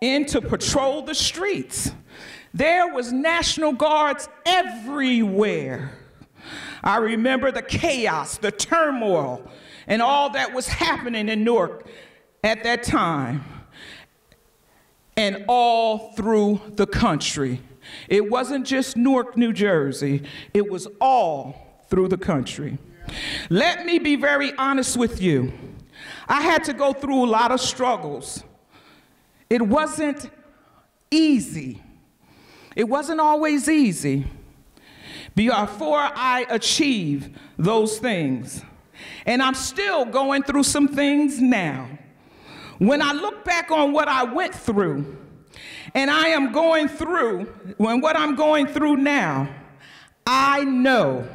in to patrol the streets. There was National Guards everywhere. I remember the chaos, the turmoil, and all that was happening in Newark at that time, and all through the country. It wasn't just Newark, New Jersey. It was all through the country. Let me be very honest with you. I had to go through a lot of struggles. It wasn't easy. It wasn't always easy before I achieved those things. And I'm still going through some things now. When I look back on what I went through, and I am going through, what I'm going through now, I know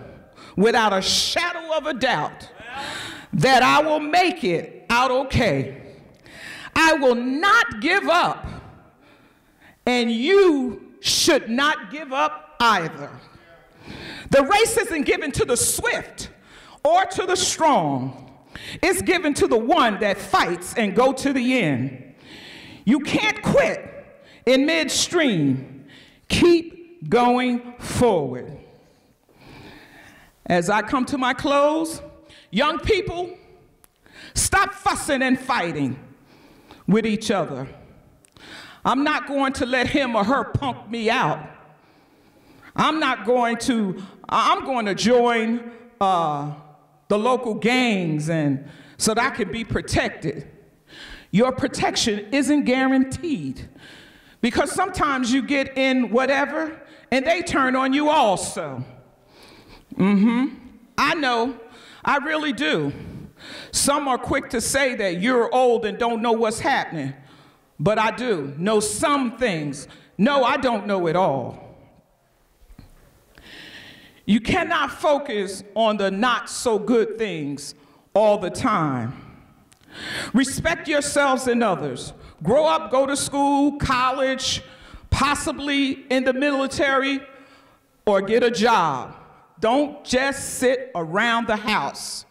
without a shadow of a doubt that I will make it out okay. I will not give up, and you should not give up either. The race isn't given to the swift or to the strong. It's given to the one that fights and go to the end. You can't quit in midstream. Keep going forward. As I come to my close, young people, stop fussing and fighting with each other. I'm not going to let him or her punk me out. I'm going to join the local gangs and so that I can be protected. Your protection isn't guaranteed because sometimes you get in whatever and they turn on you also. I know, I really do. Some are quick to say that you're old and don't know what's happening, but I do know some things. No, I don't know it all. You cannot focus on the not so good things all the time. Respect yourselves and others. Grow up, go to school, college, possibly in the military, or get a job. Don't just sit around the house.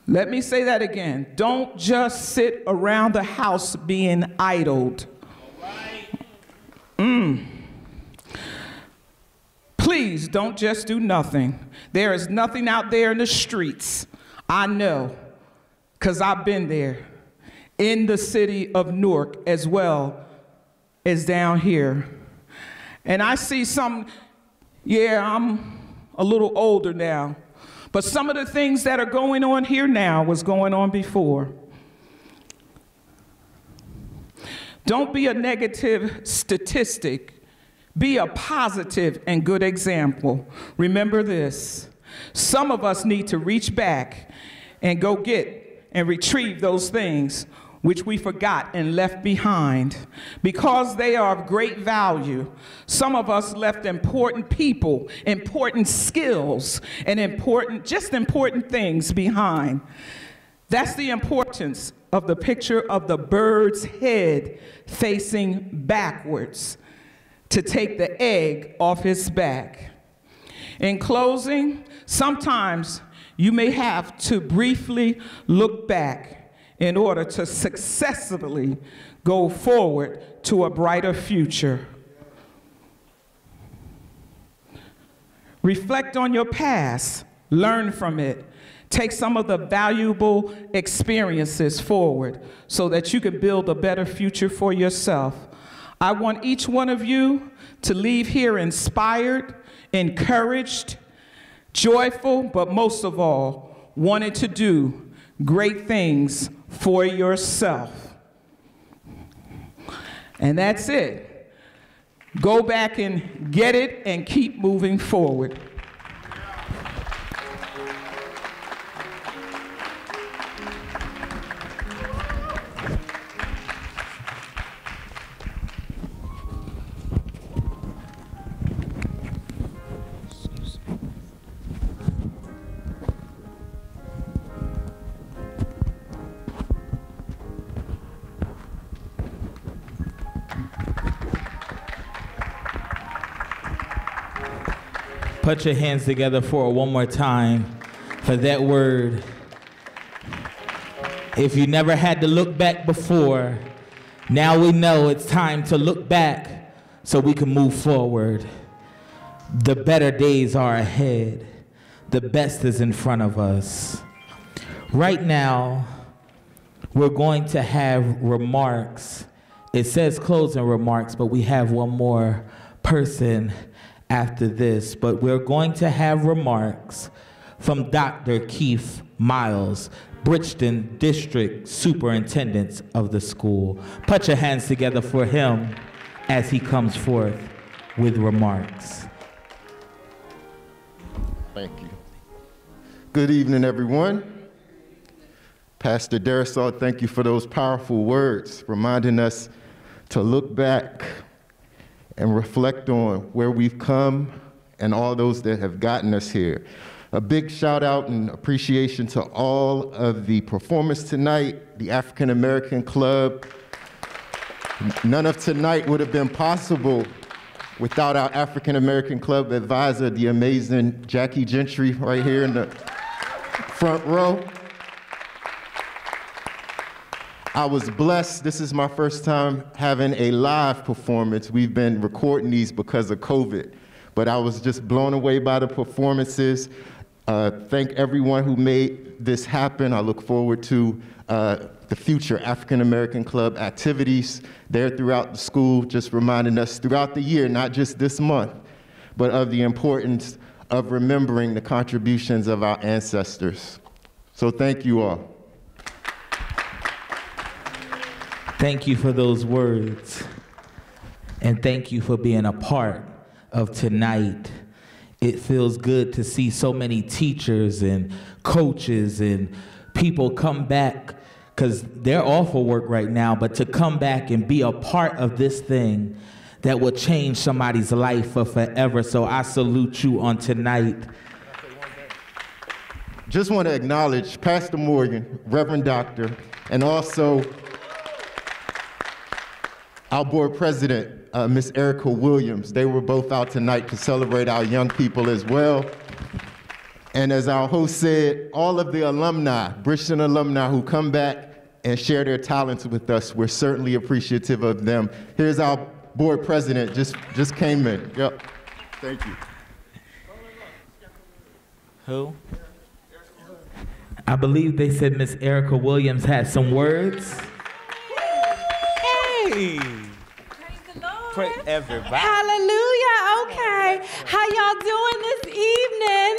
Let me say that again. Don't just sit around the house being idled. Please don't just do nothing. There is nothing out there in the streets. I know, because I've been there, in the city of Newark as well as down here. And I see some, yeah, I'm a little older now, but some of the things that are going on here now was going on before. Don't be a negative statistic. Be a positive and good example. Remember this. Some of us need to reach back and go get and retrieve those things which we forgot and left behind. Because they are of great value, some of us left important people, important skills, and important things behind. That's the importance of the picture of the bird's head facing backwards to take the egg off his back. In closing, sometimes you may have to briefly look back in order to successfully go forward to a brighter future. Reflect on your past, learn from it, take some of the valuable experiences forward so that you can build a better future for yourself. I want each one of you to leave here inspired, encouraged, joyful, but most of all, wanting to do great things for yourself. And that's it. Go back and get it and keep moving forward. Put your hands together for one more time for that word. If you never had to look back before, now we know it's time to look back so we can move forward. The better days are ahead. The best is in front of us. Right now, we're going to have remarks. It says closing remarks, but we have one more person after this, but we're going to have remarks from Dr. Keith Miles, Bridgeton District Superintendent of the school. Put your hands together for him as he comes forth with remarks. Thank you. Good evening, everyone. Pastor Darisaw, thank you for those powerful words, reminding us to look back and reflect on where we've come and all those that have gotten us here. A big shout out and appreciation to all of the performers tonight, the African American Club. None of tonight would have been possible without our African American Club advisor, the amazing Jackie Gentry, right here in the front row. I was blessed. This is my first time having a live performance. We've been recording these because of COVID, but I was just blown away by the performances. Thank everyone who made this happen. I look forward to the future African American Club activities there throughout the school, just reminding us throughout the year, not just this month, but of the importance of remembering the contributions of our ancestors. So thank you all. Thank you for those words, and thank you for being a part of tonight. It feels good to see so many teachers and coaches and people come back, because they're off for work right now, but to come back and be a part of this thing that will change somebody's life for forever. So I salute you on tonight. Just want to acknowledge Pastor Morgan, Reverend Doctor, and also our board president, Miss Erica Williams. They were both out tonight to celebrate our young people as well. And as our host said, all of the alumni, Bridgeton alumni who come back and share their talents with us, we're certainly appreciative of them. Here's our board president, just came in. Yep, thank you. Who? I believe they said Miss Erica Williams had some words. Hey! Praise everybody. Hallelujah. Okay. How y'all doing this evening?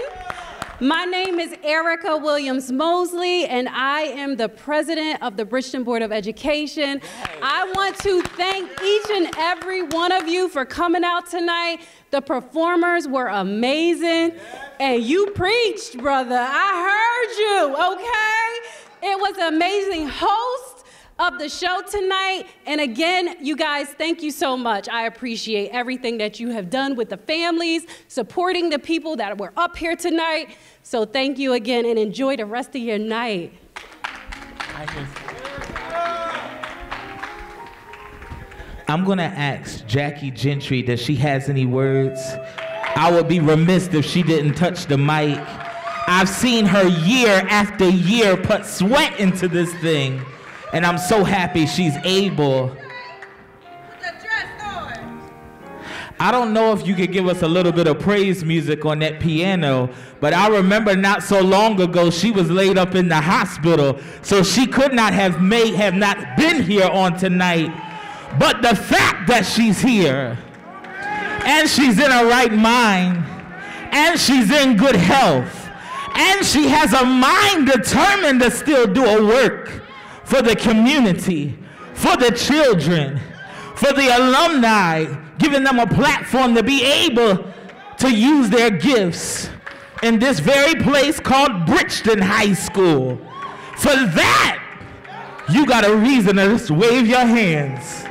My name is Erica Williams Mosley, and I am the president of the Bridgeton Board of Education. I want to thank each and every one of you for coming out tonight. The performers were amazing, and you preached, brother. I heard you, okay? It was an amazing host of the show tonight. And again, you guys, thank you so much. I appreciate everything that you have done with the families, supporting the people that were up here tonight. So thank you again, and enjoy the rest of your night. I'm gonna ask Jackie Gentry, does she has any words? I would be remiss if she didn't touch the mic. I've seen her year after year put sweat into this thing, and I'm so happy she's able. I don't know if you could give us a little bit of praise music on that piano, but I remember not so long ago she was laid up in the hospital, so she could not have not been here on tonight. But the fact that she's here, and she's in her right mind, and she's in good health, and she has a mind determined to still do a work for the community, for the children, for the alumni, giving them a platform to be able to use their gifts in this very place called Bridgeton High School. For that, you got a reason to just wave your hands.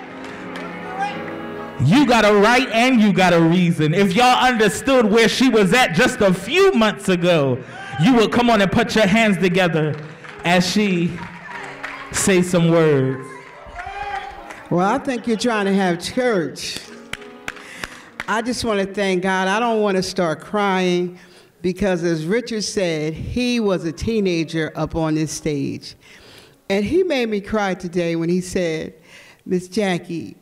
You got a right and you got a reason. If y'all understood where she was at just a few months ago, you would come on and put your hands together as she say some words. Well, I think you're trying to have church. I just want to thank God. I don't want to start crying because, as Richard said, he was a teenager up on this stage. And he made me cry today when he said, Miss Jackie,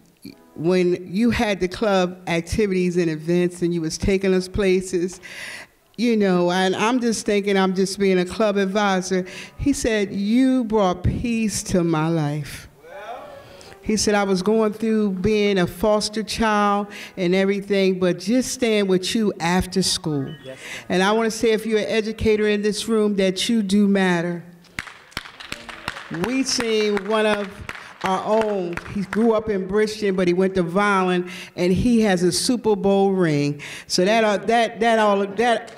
when you had the club activities and events and you was taking us places, you know, and I'm just thinking I'm just being a club advisor. He said, you brought peace to my life. He said, I was going through being a foster child and everything, but just staying with you after school. Yes. And I want to say, if you're an educator in this room, that you do matter. We seen one of our own. He grew up in Bridgeton, but he went to Violin, and he has a Super Bowl ring. So that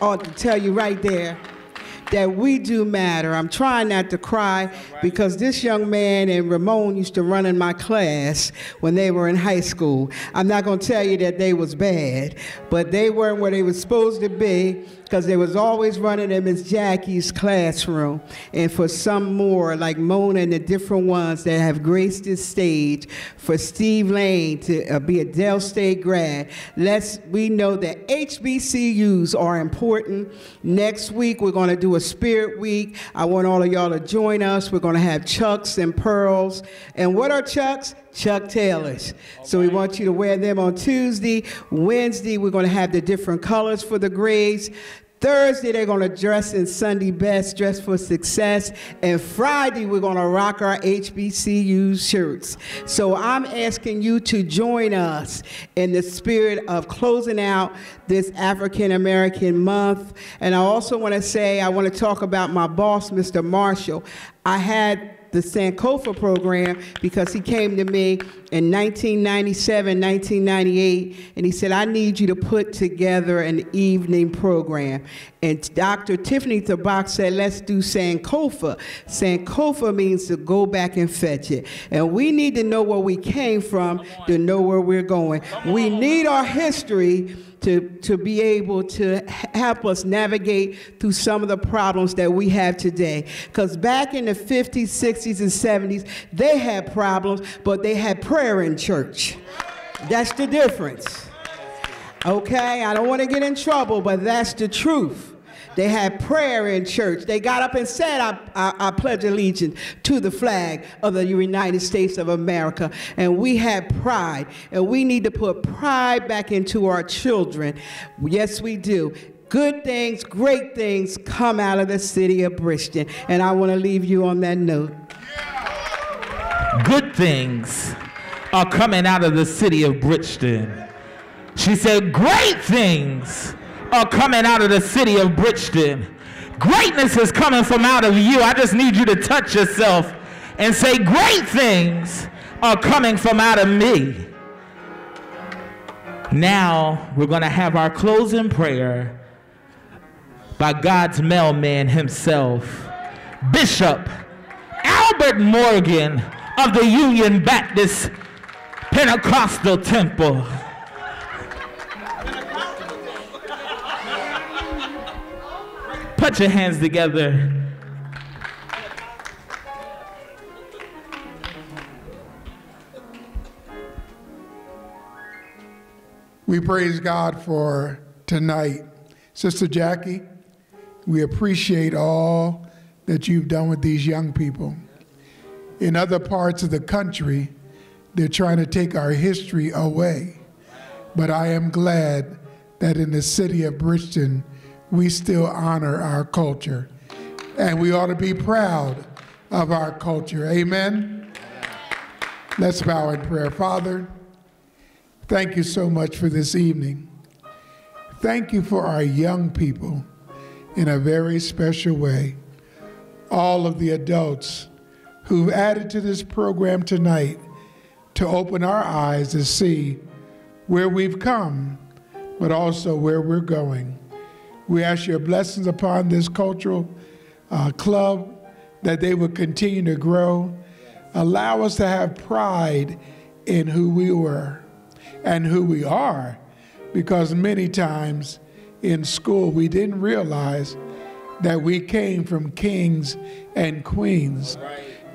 ought to tell you right there that we do matter. I'm trying not to cry because this young man and Ramon used to run in my class when they were in high school. I'm not going to tell you that they was bad, but they weren't where they were supposed to be because they was always running in Miss Jackie's classroom. And for some more, like Mona and the different ones that have graced this stage, for Steve Lane to be a Dell State grad, we know that HBCUs are important. Next week, we're going to do a Spirit Week. I want all of y'all to join us. We're going to have Chucks and Pearls. And what are Chucks? Chuck Taylors. So we want you to wear them on Tuesday. Wednesday, we're going to have the different colors for the grades. Thursday, they're going to dress in Sunday best, dress for success. And Friday, we're going to rock our HBCU shirts. So I'm asking you to join us in the spirit of closing out this African American month. And I also want to say, I want to talk about my boss, Mr. Marshall. I had the Sankofa program because he came to me in 1997, 1998, and he said, I need you to put together an evening program. And Dr. Tiffany Thabak said, let's do Sankofa. Sankofa means to go back and fetch it. And we need to know where we came from to know where we're going. We need our history to be able to help us navigate through some of the problems that we have today. Because back in the 50s, 60s, and 70s, they had problems, but they had prayer in church. That's the difference. Okay, I don't want to get in trouble, but that's the truth. They had prayer in church. They got up and said, I pledge allegiance to the flag of the United States of America. And we had pride. And we need to put pride back into our children. Yes, we do. good things, great things come out of the city of Bridgeton. And I want to leave you on that note. Good things are coming out of the city of Bridgeton. She said, great things are coming out of the city of Bridgeton. Greatness is coming from out of you. I just need you to touch yourself and say, great things are coming from out of me. Now we're going to have our closing prayer by God's mailman himself, Bishop Albert Morgan of the Union Baptist Pentecostal Temple. Put your hands together. We praise God for tonight. Sister Jackie, we appreciate all that you've done with these young people. In other parts of the country, they're trying to take our history away. But I am glad that in the city of Bridgeton, we still honor our culture. And we ought to be proud of our culture. Amen? Let's bow in prayer. Father, thank you so much for this evening. Thank you for our young people in a very special way. All of the adults who've added to this program tonight to open our eyes to see where we've come, but also where we're going. We ask your blessings upon this cultural club, that they would continue to grow. Allow us to have pride in who we were and who we are, because many times in school we didn't realize that we came from kings and queens.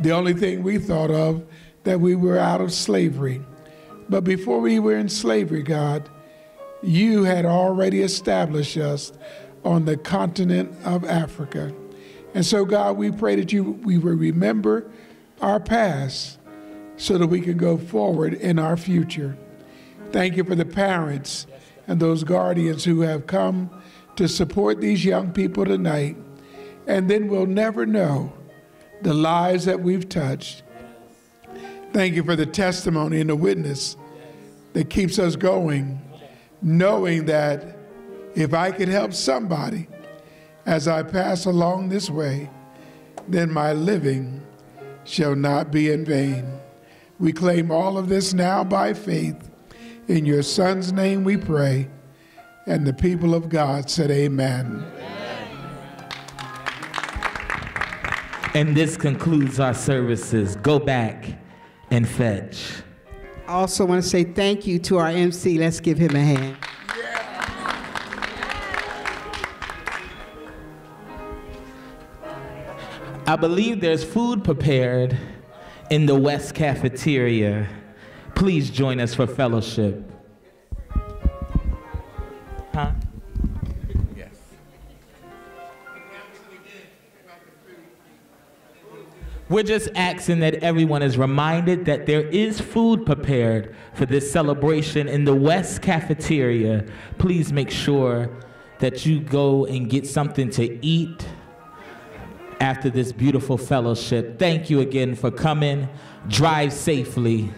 The only thing we thought of, that we were out of slavery. But before we were in slavery, God, you had already established us on the continent of Africa. And so, God, we pray that we will remember our past so that we can go forward in our future. Thank you for the parents and those guardians who have come to support these young people tonight. And then we'll never know the lives that we've touched. Thank you for the testimony and the witness that keeps us going, knowing that if I can help somebody as I pass along this way, then my living shall not be in vain. We claim all of this now by faith. In your Son's name we pray. And the people of God said amen. And this concludes our services. Go back and fetch. I also want to say thank you to our MC. Let's give him a hand. I believe there's food prepared in the West Cafeteria. Please join us for fellowship. Huh? Yes. We're just asking that everyone is reminded that there is food prepared for this celebration in the West Cafeteria. Please make sure that you go and get something to eat after this beautiful fellowship. Thank you again for coming. Drive safely.